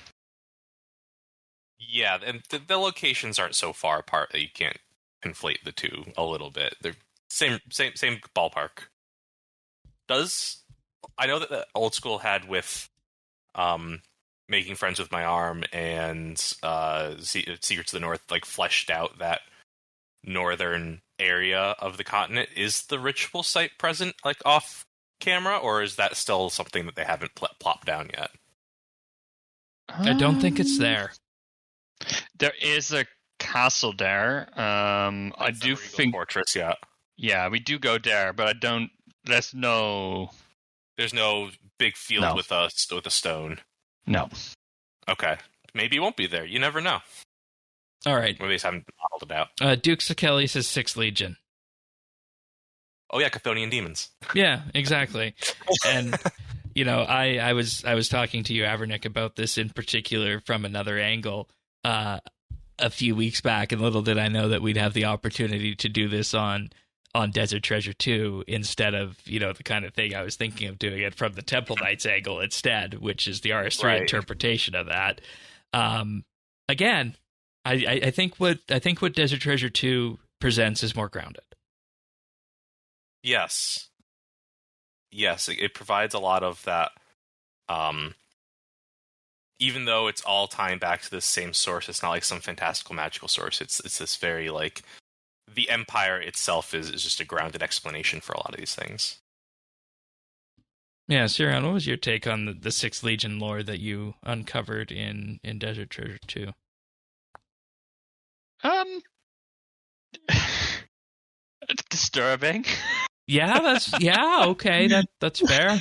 Yeah, and the locations aren't so far apart that you can't conflate the two a little bit. They're same ballpark. I know that the old school had with Making Friends with My Arm and Secrets of the North, like fleshed out that northern area of the continent. Is the ritual site present, like off camera, or is that still something that they haven't plopped down yet? I don't think it's there. There is a castle there. I do think fortress. Yeah. Yeah, we do go there, but I don't. There's no big field with a stone. No. Okay, maybe it won't be there. You never know. All right. Or at least I haven't modeled it out. Duke Sakeli says 6th Legion. Oh yeah, Chthonian demons. Yeah, exactly. And I was talking to you, Avernick, about this in particular from another angle. a few weeks back, and little did I know that we'd have the opportunity to do this on Desert Treasure 2 instead of, the kind of thing I was thinking of doing it from the Temple Knights angle instead, which is the RS3 interpretation of that. Again, I think what Desert Treasure 2 presents is more grounded. Yes, it provides a lot of that. Even though it's all tying back to the same source, it's not like some fantastical magical source. It's this very like the Empire itself is just a grounded explanation for a lot of these things. Yeah, Sirion, what was your take on the Sixth Legion lore that you uncovered in Desert Treasure 2? Disturbing. Yeah, okay, that's fair.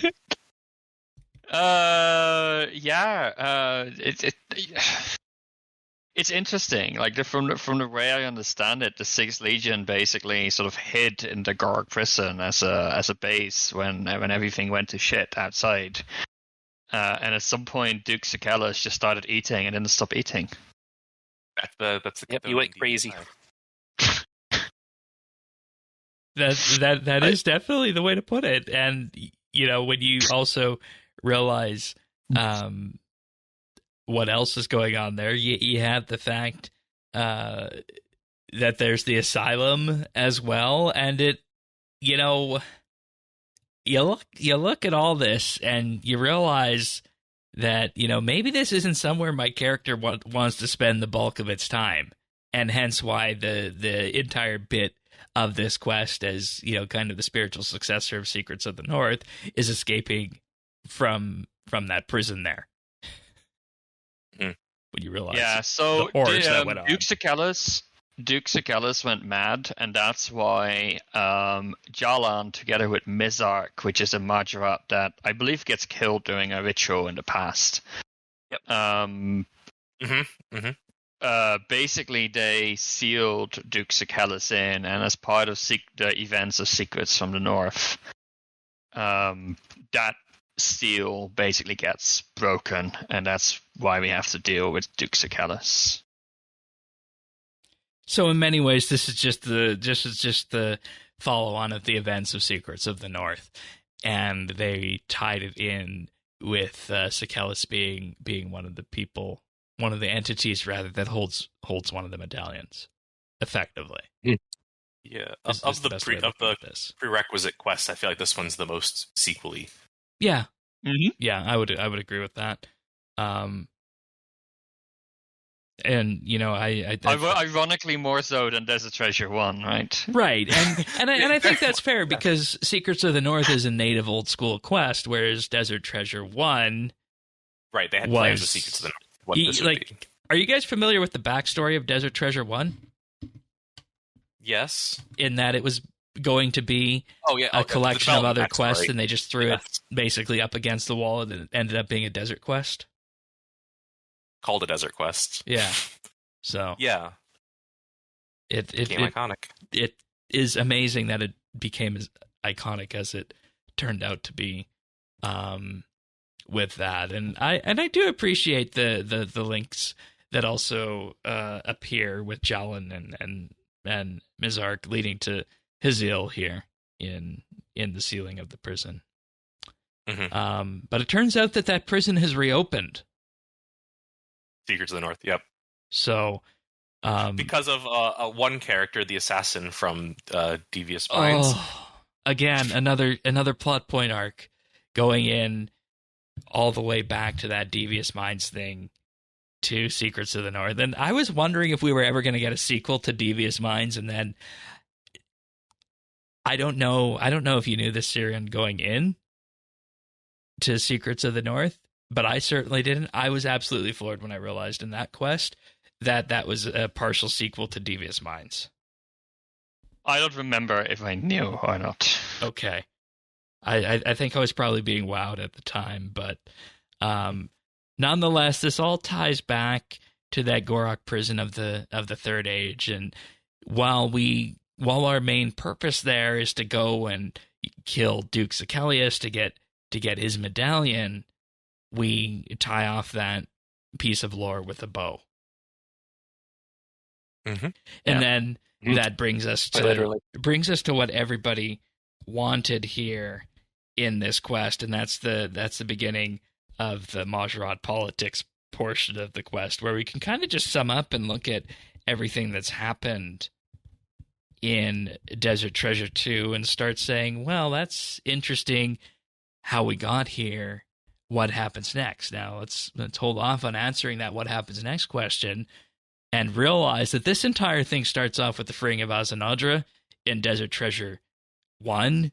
It's interesting. Like from the way I understand it, the Sixth Legion basically sort of hid in the Gorg prison as a base when everything went to shit outside. And at some point, Duke Sicalis just started eating and didn't stop eating. That's yep, you went crazy. That is definitely the way to put it. And when you also realize what else is going on there, you have the fact that there's the asylum as well, and it you look at all this and you realize that maybe this isn't somewhere my character wants to spend the bulk of its time, and hence why the entire bit of this quest as kind of the spiritual successor of Secrets of the North is escaping from that prison there. When you realize so the horrors that went on. Duke Sicalis went mad, and that's why Jalan, together with Mizark, which is a Mahjarrat that I believe gets killed during a ritual in the past. Yep. Basically, they sealed Duke Sicalis in, and as part of the events of Secrets from the North, that seal basically gets broken, and that's why we have to deal with Duke Sicalis. So in many ways, this is just the follow-on of the events of Secrets of the North, and they tied it in with Sicalis being one of the people, one of the entities rather, that holds one of the medallions, effectively. Yeah, of the prerequisite quest, I feel like this one's the most sequely. Yeah, yeah, I would agree with that. And I ironically more so than Desert Treasure 1, right? Right, and I think that's fair, because Secrets of the North is a native old school quest, whereas Desert Treasure 1, right, they had plans with Secrets of the North. Are you guys familiar with the backstory of Desert Treasure 1? Yes. In that it was going to be a collection of other quests, and they just threw it basically up against the wall, and it ended up being a desert quest. Called a desert quest. Yeah. So yeah, it became iconic. It is amazing that it became as iconic as it turned out to be. With that, and I do appreciate the links that also appear with Jalan and Mizark leading to Hazil here in the sealing of the prison. But it turns out that prison has reopened. Secrets of the North, yep. So, because of one character, the assassin from Devious Minds. Again, another plot point arc going in all the way back to that Devious Minds thing to Secrets of the North. And I was wondering if we were ever going to get a sequel to Devious Minds, and then I don't know if you knew this, Sirion, going in to Secrets of the North, but I certainly didn't. I was absolutely floored when I realized in that quest that was a partial sequel to Devious Minds. I don't remember if I knew or not. Okay. I think I was probably being wowed at the time, but nonetheless, this all ties back to that Gorok prison of the Third Age. And while our main purpose there is to go and kill Duke Sicalis to get his medallion, we tie off that piece of lore with a bow. Mm-hmm. And then that brings us to what everybody wanted here in this quest, and that's the beginning of the Mahjarrat politics portion of the quest, where we can kind of just sum up and look at everything that's happened in Desert Treasure 2 and start saying, well, that's interesting how we got here. What happens next? Now let's hold off on answering that what happens next question and realize that this entire thing starts off with the freeing of Azanadra in Desert Treasure 1.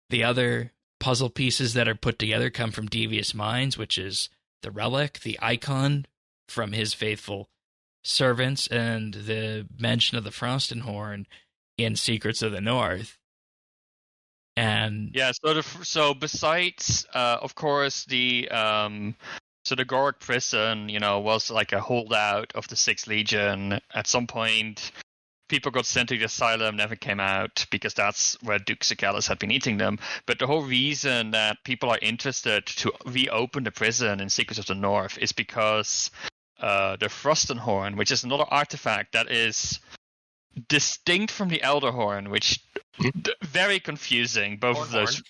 The other puzzle pieces that are put together come from Devious Minds, which is the relic, the icon from his faithful servants, and the mention of the Frostenhorn in Secrets of the North. And yeah, so besides, of course, the Goric prison, was like a holdout of the Sixth Legion. At some point, people got sent to the asylum, never came out, because that's where Duke Sigalis had been eating them. But the whole reason that people are interested to reopen the prison in Secrets of the North is because the Frostenhorn, which is another artifact that is distinct from the Elderhorn, which very confusing. Both of those.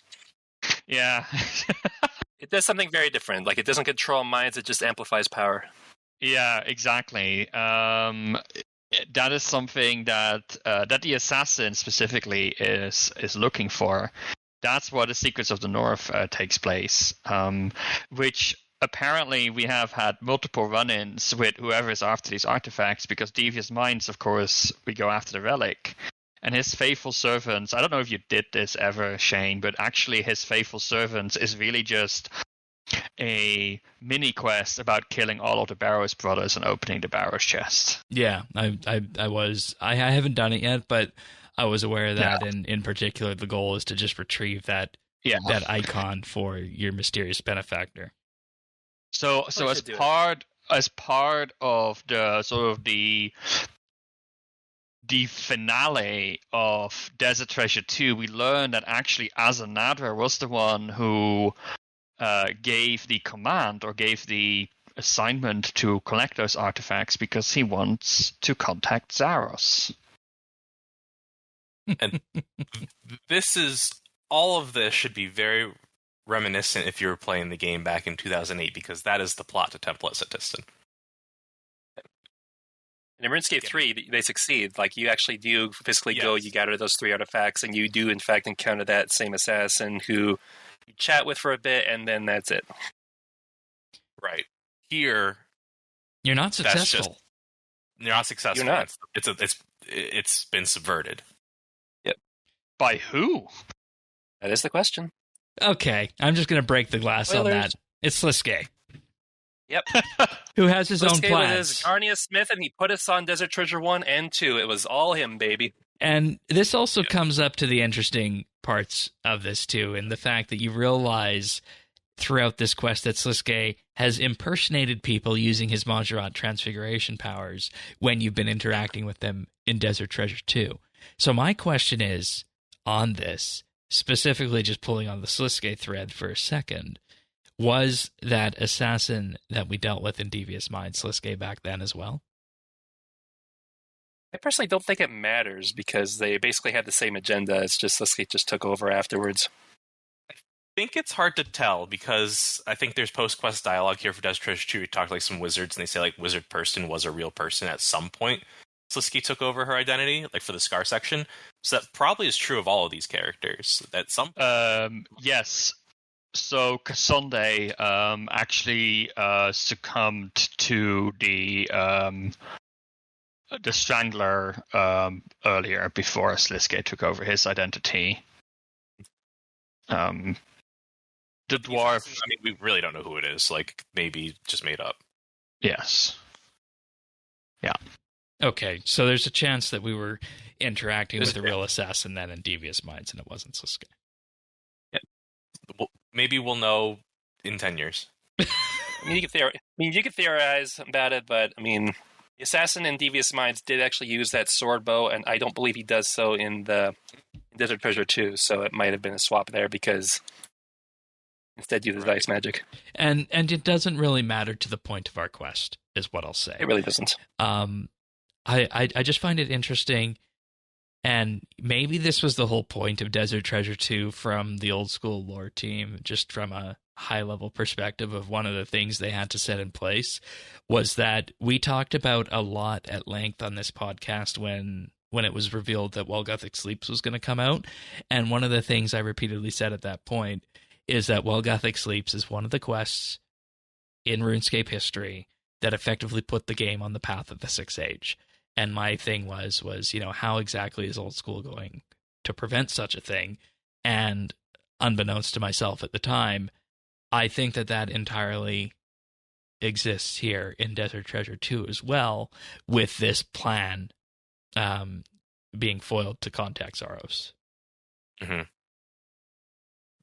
Yeah. It does something very different. Like, it doesn't control minds; it just amplifies power. Yeah, exactly. That is something that the assassin specifically is looking for. That's where the Secrets of the North takes place, which apparently we have had multiple run-ins with whoever is after these artifacts, because Devious Minds, of course, we go after the relic. And his faithful servants, I don't know if you did this ever, Shane, but actually his faithful servants is really just a mini quest about killing all of the Barrows brothers and opening the Barrows chest. Yeah, I haven't done it yet, but I was aware of that. Yeah. And in particular, the goal is to just retrieve that icon for your mysterious benefactor. So as part of the sort of the finale of Desert Treasure 2, we learned that actually Azanadra was the one who gave the command or gave the assignment to collect those artifacts because he wants to contact Zaros. And all of this should be very reminiscent if you were playing the game back in 2008, because that is the plot to Temple at Satistan. In RuneScape 3, they succeed. Like, you actually do physically go, you gather those 3 artifacts, and you do, in fact, encounter that same assassin who you chat with for a bit, and then that's it. Right. Here, you're not successful. You're not successful. You're not. It's been subverted. Yep. By who? That is the question. Okay, I'm just going to break the glass on that. It's Sliske. Yep. Who has his own plans. With his Arnia Smith, and he put us on Desert Treasure 1 and 2. It was all him, baby. And this also comes up to the interesting parts of this, too, and the fact that you realize throughout this quest that Sliske has impersonated people using his Mahjarrat transfiguration powers when you've been interacting with them in Desert Treasure 2. So my question is, on this, specifically just pulling on the Sliske thread for a second, was that assassin that we dealt with in Devious Minds Sliske back then as well? I personally don't think it matters, because they basically had the same agenda. It's just Sliske just took over afterwards. I think it's hard to tell, because I think there's post-quest dialogue here for Desert Treasure 2. We talked like some wizards, and they say like Wizard Person was a real person at some point. Sliske took over her identity, like for the Scar section. So that probably is true of all of these characters. That some yes. So Kasonde actually succumbed to the Strangler earlier, before Sliske took over his identity. The dwarf. I mean, we really don't know who it is. Like, maybe just made up. Yes. Yeah. Okay, so there's a chance that we were interacting with a real assassin then in Devious Minds, and it wasn't Sliske. Yeah. Well, maybe we'll know in 10 years. I mean, you could theorize about it, but I mean, the assassin in Devious Minds did actually use that sword bow, and I don't believe he does so in the Desert Treasure 2. So it might have been a swap there, because instead use the dice magic. And it doesn't really matter to the point of our quest, is what I'll say. It really doesn't. I just find it interesting, and maybe this was the whole point of Desert Treasure 2 from the old school lore team, just from a high level perspective of one of the things they had to set in place, was that we talked about a lot at length on this podcast when it was revealed that While Gothic Sleeps was going to come out. And one of the things I repeatedly said at that point is that While Gothic Sleeps is one of the quests in RuneScape history that effectively put the game on the path of the Sixth Age. And my thing was, how exactly is Old School going to prevent such a thing? And unbeknownst to myself at the time, I think that entirely exists here in Desert Treasure 2 as well, with this plan being foiled to contact Zaros. Mm-hmm.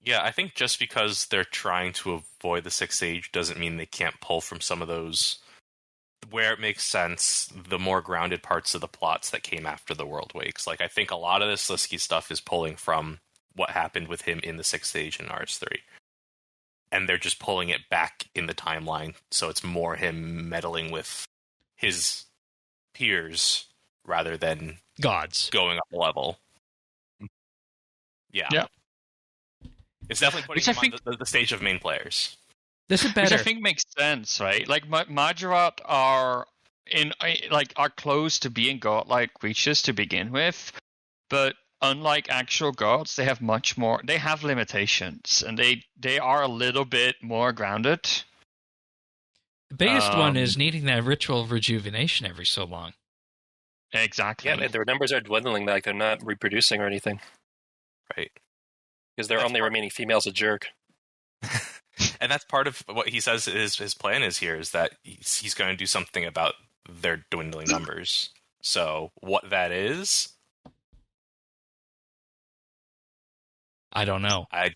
Yeah, I think just because they're trying to avoid the Sixth Age doesn't mean they can't pull from some of those, where it makes sense, the more grounded parts of the plots that came after the World Wakes. Like, I think a lot of this Slisky stuff is pulling from what happened with him in the Sixth Age in RS3. And they're just pulling it back in the timeline, so it's more him meddling with his peers rather than gods going up a level. Yeah. It's definitely putting him on the stage of main players. This is better. Which I think makes sense, right? Like Mahjarrat are close to being godlike creatures to begin with, but unlike actual gods, they have much more. They have limitations, and they are a little bit more grounded. The biggest one is needing that ritual of rejuvenation every so long. Exactly. Yeah, their numbers are dwindling. Like they're not reproducing or anything. Right. Because their only remaining female's a jerk. And that's part of what he says his plan is here, is that he's going to do something about their dwindling numbers. So what that is, I don't know. I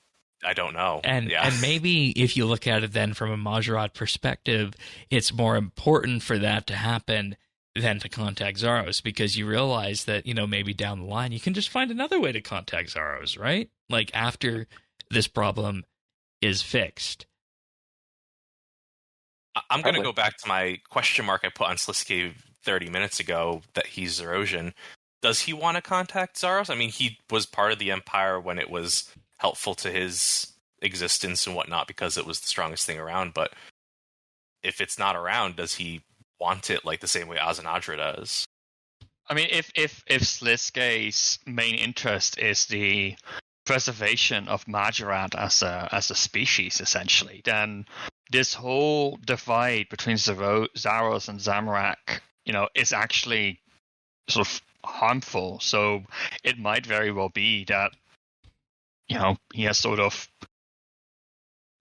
don't know. And maybe if you look at it then from a Mahjarrat perspective, it's more important for that to happen than to contact Zaros, because you realize that, maybe down the line you can just find another way to contact Zaros, right? Like after this problem is fixed. I'm going to go back to my question mark I put on Slisky 30 minutes ago that he's Zarosian. Does he want to contact Zaros? I mean, he was part of the Empire when it was helpful to his existence and whatnot because it was the strongest thing around, but if it's not around, does he want it like the same way Azanadra does? I mean, if Slisky's main interest is the preservation of Mahjarrat as a species, essentially, then this whole divide between Zaros and Zamorak, is actually sort of harmful. So it might very well be that, he has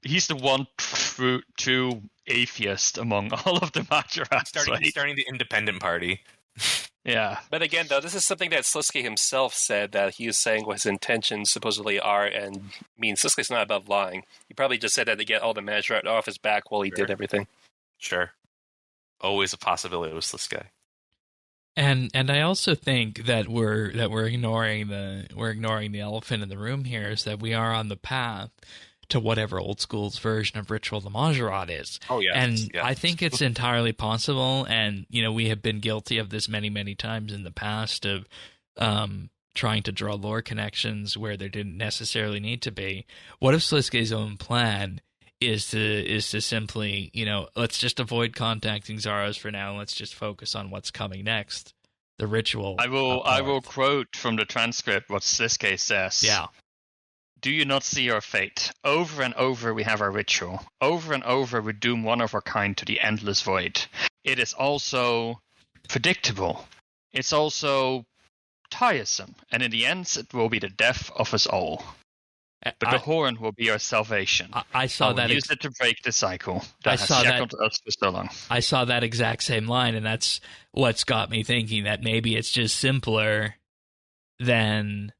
he's the one true atheist among all of the Mahjarrats. He's starting the independent party. Yeah. But again, though, this is something that Slisky himself said that he was saying what his intentions supposedly are, and Slisky's not above lying. He probably just said that to get all the Mahjarrat off his back while he did everything. Sure. Always a possibility with Slisky. And I also think that we're ignoring the elephant in the room here, is that we are on the path to whatever Old School's version of Ritual the Mahjarrat is. Oh, yeah. And I think it's entirely possible, and, we have been guilty of this many, many times in the past of trying to draw lore connections where there didn't necessarily need to be. What if Slisky's own plan is to simply, let's just avoid contacting Zaros for now, and let's just focus on what's coming next, the ritual. I will quote from the transcript what Slisky says. Yeah. Do you not see your fate? Over and over we have our ritual. Over and over we doom one of our kind to the endless void. It is also predictable. It's also tiresome. And in the end, it will be the death of us all. But the horn will be our salvation. I saw that. Use it to break the cycle that has shackled us for so long. I saw that exact same line, and that's what's got me thinking that maybe it's just simpler than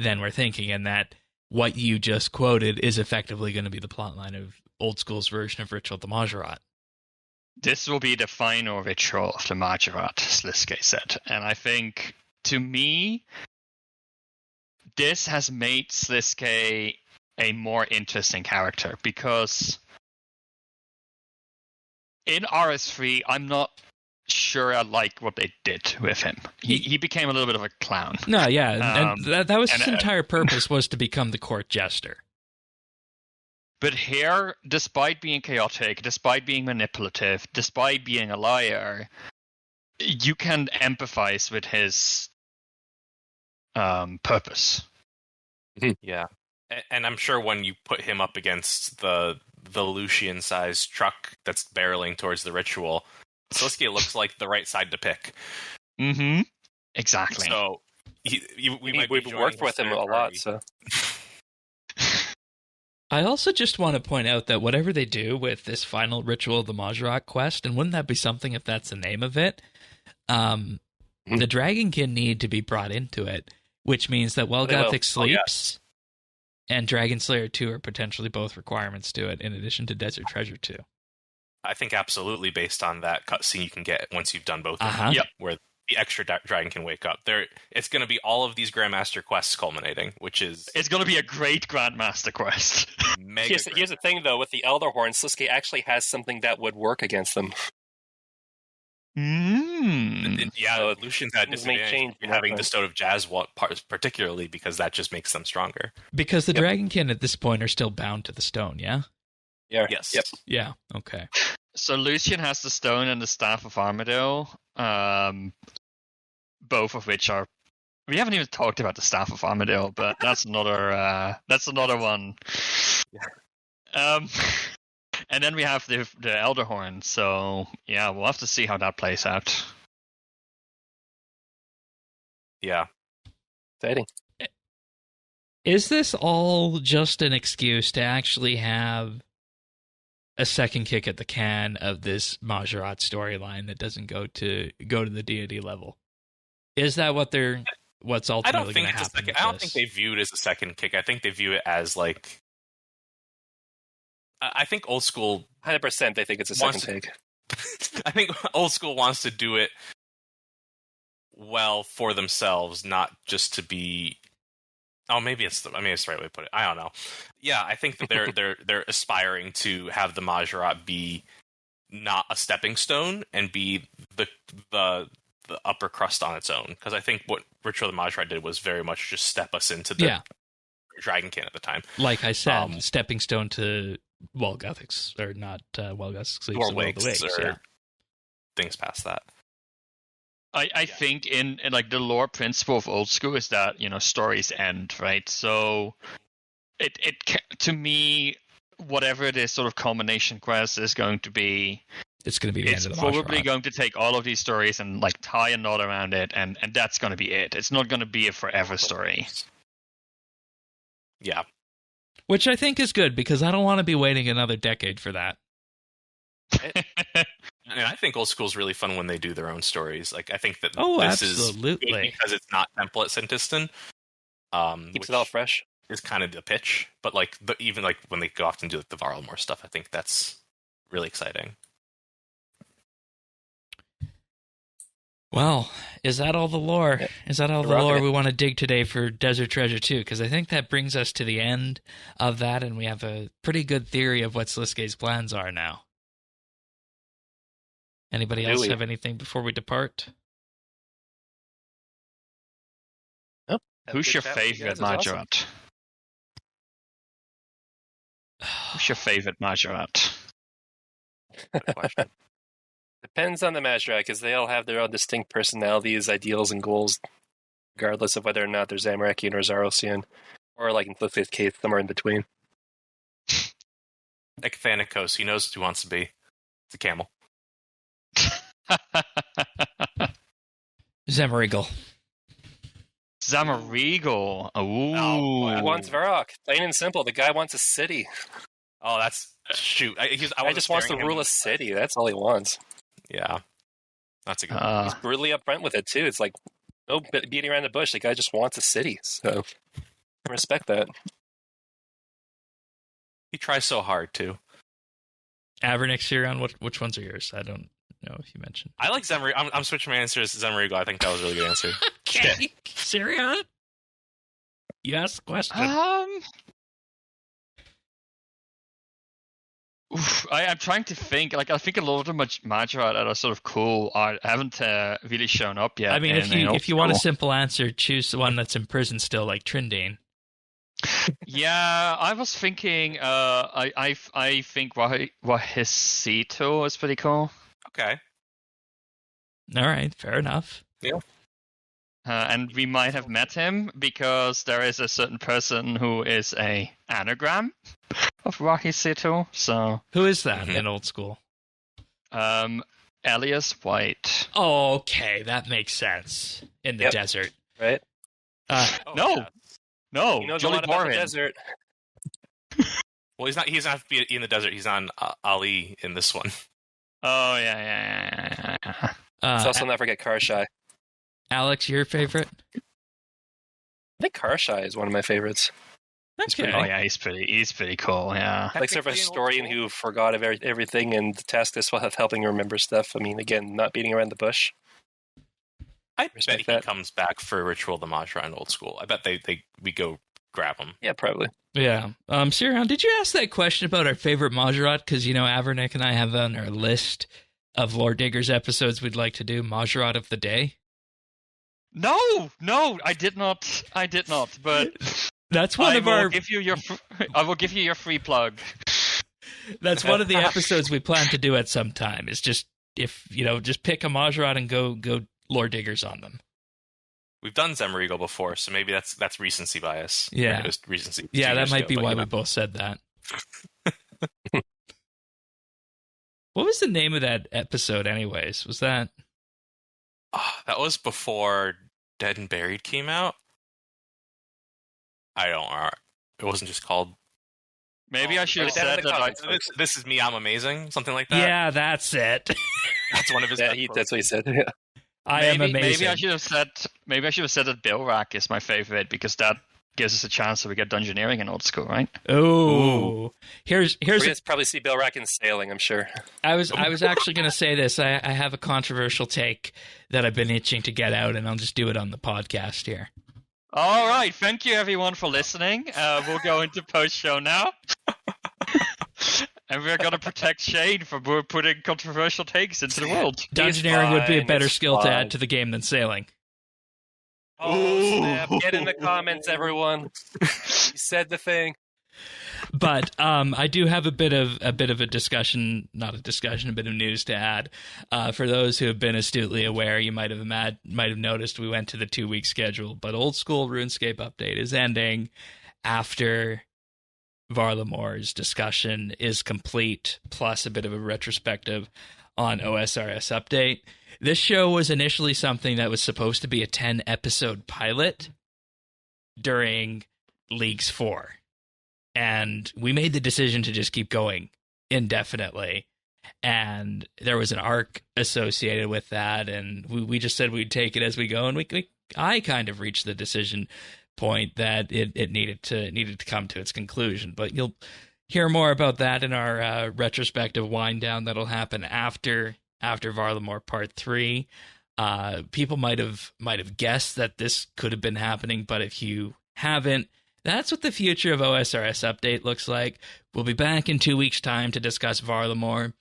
we're thinking, and that what you just quoted is effectively going to be the plotline of Old School's version of Ritual the Mahjarrat. This will be the final ritual of the Mahjarrat, Slisky said. And I think, to me, this has made Slisky a more interesting character, because in RS3, I'm not sure I like what they did with him. He became a little bit of a clown. No, yeah, and that was his and, entire purpose, was to become the court jester. But here, despite being chaotic, despite being manipulative, despite being a liar, you can empathize with his purpose. Yeah, and I'm sure when you put him up against the Lucian-sized truck that's barreling towards the ritual, Sliske looks like the right side to pick. Mm-hmm. Exactly. So we've worked with him a lot, so. I also just want to point out that whatever they do with this final ritual of the Mahjarrat quest, and wouldn't that be something if that's the name of it, the Dragonkin need to be brought into it, which means that Gothic sleeps and Dragon Slayer 2 are potentially both requirements to it, in addition to Desert Treasure 2. I think absolutely based on that cutscene you can get once you've done both of Uh-huh. them. Yep. Where the extra dragon can wake up. It's going to be all of these Grandmaster quests culminating, which is... It's going to be a great Grandmaster quest. Mega Here's the thing, though, with the Elder Horn, Sliske actually has something that would work against them. Yeah, So Lucian's had a things may disadvantage change in having that the Stone of Jazz particularly because that just makes them stronger. Because the Dragonkin at this point are still bound to the stone, yeah? Yeah. Yes. Yep. Yeah, okay. So Lucian has the stone and the staff of Armadale, both of which are... We haven't even talked about the staff of Armadale, but that's another one. And then we have the Elder Horn, so yeah, we'll have to see how that plays out. Yeah. Exciting. Is this all just an excuse to actually have a second kick at the can of this Mahjarrat storyline that doesn't go to the deity level? Is that what's ultimately going to happen? I don't think they view it as a second kick. I think they view it as like... I think old school... 100% they think it's a second take. I think old school wants to do it well for themselves, not just to be... Oh, maybe it's the right way to put it. I don't know. Yeah, I think that they're aspiring to have the Mahjarrat be not a stepping stone and be the upper crust on its own. Because I think what Ritual of the Mahjarrat did was very much just step us into the Dragonkin at the time. Like I said, stepping stone to Gothics, or not Gothic sleeps, or wakes, or things past that. I think in like the lore principle of old school is that stories end, right? So it to me, whatever this sort of culmination quest is going to be, it's going to be the end of the probably Mahjarrat. going to take all of these stories and like tie a knot around it, and that's going to be it. It's not going to be a forever story. Yeah. Which I think is good, because I don't want to be waiting another decade for that. And I think old school is really fun when they do their own stories. Like, I think that this absolutely. is good because it's not template centiston. Keeps it all fresh. Is kind of the pitch, but like even like when they go off and do like the Varlamore stuff, I think that's really exciting. Well, is that all the lore? Is that all the lore we want to dig today for Desert Treasure 2? Because I think that brings us to the end of that, and we have a pretty good theory of what Sliske's plans are now. Anybody else have anything before we depart? Nope. Who's your favorite Mahjarrat? Who's your favorite Mahjarrat? Good question. Depends on the Mahjarrat, because they all have their own distinct personalities, ideals, and goals, regardless of whether or not they're Zamorakian or Zarosian, or like in Sliske's case, somewhere in between. Like Thanikos, he knows what he wants to be. It's a camel. Zamoragal. Zamoragal. Ooh. He wants Varrock. Plain and simple. The guy wants a city. Oh, that's... Shoot. I just wants to rule a city. That's all he wants. Yeah. That's a good one. He's brutally upfront with it, too. It's like, no beating around the bush. The guy just wants a city. So, I respect that. He tries so hard, too. Avernix, Sirion, which ones are yours? I don't know if you mentioned. I like Zamoragal. I'm switching my answer to Zamoragal. I think that was a really good answer. Okay. Sirion? You asked the question. I'm trying to think. Like, I think a lot of the Mahjarrat that are sort of cool haven't really shown up yet. I mean, if you want a simple answer, choose the one that's in prison still, like Trindane. Yeah, I was thinking. I think Wahisito is pretty cool. Okay. All right, fair enough. Yeah. And we might have met him because there is a certain person who is a anagram of Wahisito. So who is that in old school? Elias White. Oh, okay, that makes sense. In the desert, right? No, he knows a lot about the desert. Well, he's not. He's not in the desert. He's on Ali in this one. Oh yeah. Let's also not forget Karshai. Alex, your favorite? I think Karshai is one of my favorites. Okay. Oh yeah, he's pretty cool. Yeah, like sort of a historian who forgot everything and tasked us with helping remember stuff. I mean, again, not beating around the bush. I bet he comes back for Ritual of the Mahjarrat in old school. I bet we go grab him. Yeah, probably. Yeah. Sirion, did you ask that question about our favorite Mahjarrat? Because, Avernick and I have on our list of Lore Diggers episodes we'd like to do Mahjarrat of the Day. No, I did not. But that's one of our. I will give you your free plug. That's one of the episodes we plan to do at some time. Is just just pick a Mahjarrat and go Lore Diggers on them. We've done Zemrigal before, so maybe that's recency bias. Yeah, recency. Yeah, that might be why we both said that. What was the name of that episode, anyways? Was that? That was before Dead and Buried came out. I don't know. It wasn't just called. Maybe I should have said that. This is me. I'm amazing. Something like that. Yeah, that's it. That's one of his. That's what he said. Yeah. I am amazing. Maybe I should have said. Maybe I should have said that Bilrak is my favorite because that gives us a chance that we get dungeoneering in old school, right? Oh, here's. We're gonna probably see Bilrak in sailing. I'm sure. I was actually going to say this. I have a controversial take that I've been itching to get out, and I'll just do it on the podcast here. All right, thank you everyone for listening. We'll go into post-show now. And we're going to protect Shane from putting controversial takes into the world. Dungeoneering would be a better skill to add to the game than sailing. Oh, snap. Get in the comments, everyone. You said the thing. But I do have a bit of a discussion, not a discussion, a bit of news to add. For those who have been astutely aware, you might have noticed we went to the 2-week schedule, but Old School RuneScape Update is ending after Varlamore's discussion is complete, plus a bit of a retrospective on OSRS Update. This show was initially something that was supposed to be a 10-episode pilot during Leagues 4. And we made the decision to just keep going indefinitely. And there was an arc associated with that, and we just said we'd take it as we go. And I kind of reached the decision point that it needed to come to its conclusion. But you'll hear more about that in our retrospective wind down that'll happen after Varlamore Part 3. People might have guessed that this could have been happening, but if you haven't, that's what the future of OSRS Update looks like. We'll be back in 2 weeks' time to discuss Varlamore.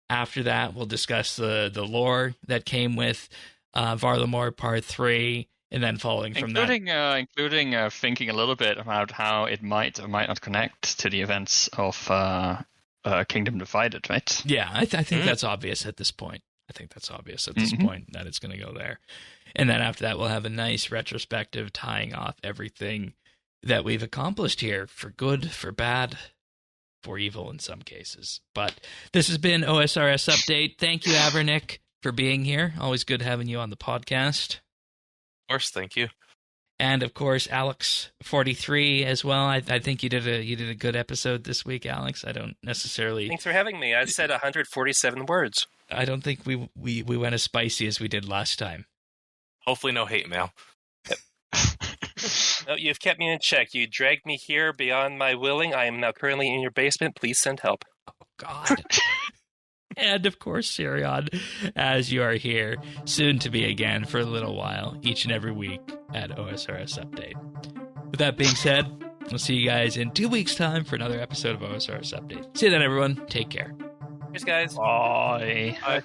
After that, we'll discuss the lore that came with Varlamore Part 3. And then following from that, including thinking a little bit about how it might or might not connect to the events of Kingdom Divided, right? Yeah, I think that's obvious at this point. Point that it's going to go there. And then after that, we'll have a nice retrospective tying off everything that we've accomplished here, for good, for bad, for evil in some cases. But this has been OSRS Update. Thank you, Avernick, for being here. Always good having you on the podcast. Of course, thank you. And of course, Alex 43 as well. I think you did a good episode this week, Alex. I don't necessarily. Thanks for having me. I said 147 words. I don't think we went as spicy as we did last time. Hopefully, no hate mail. No, you've kept me in check. You dragged me here beyond my willing. I am now currently in your basement. Please send help. Oh God. And, of course, Sirion, as you are here, soon to be again for a little while, each and every week at OSRS Update. With that being said, We'll see you guys in 2 weeks' time for another episode of OSRS Update. See you then, everyone. Take care. Cheers, guys. Bye. Bye.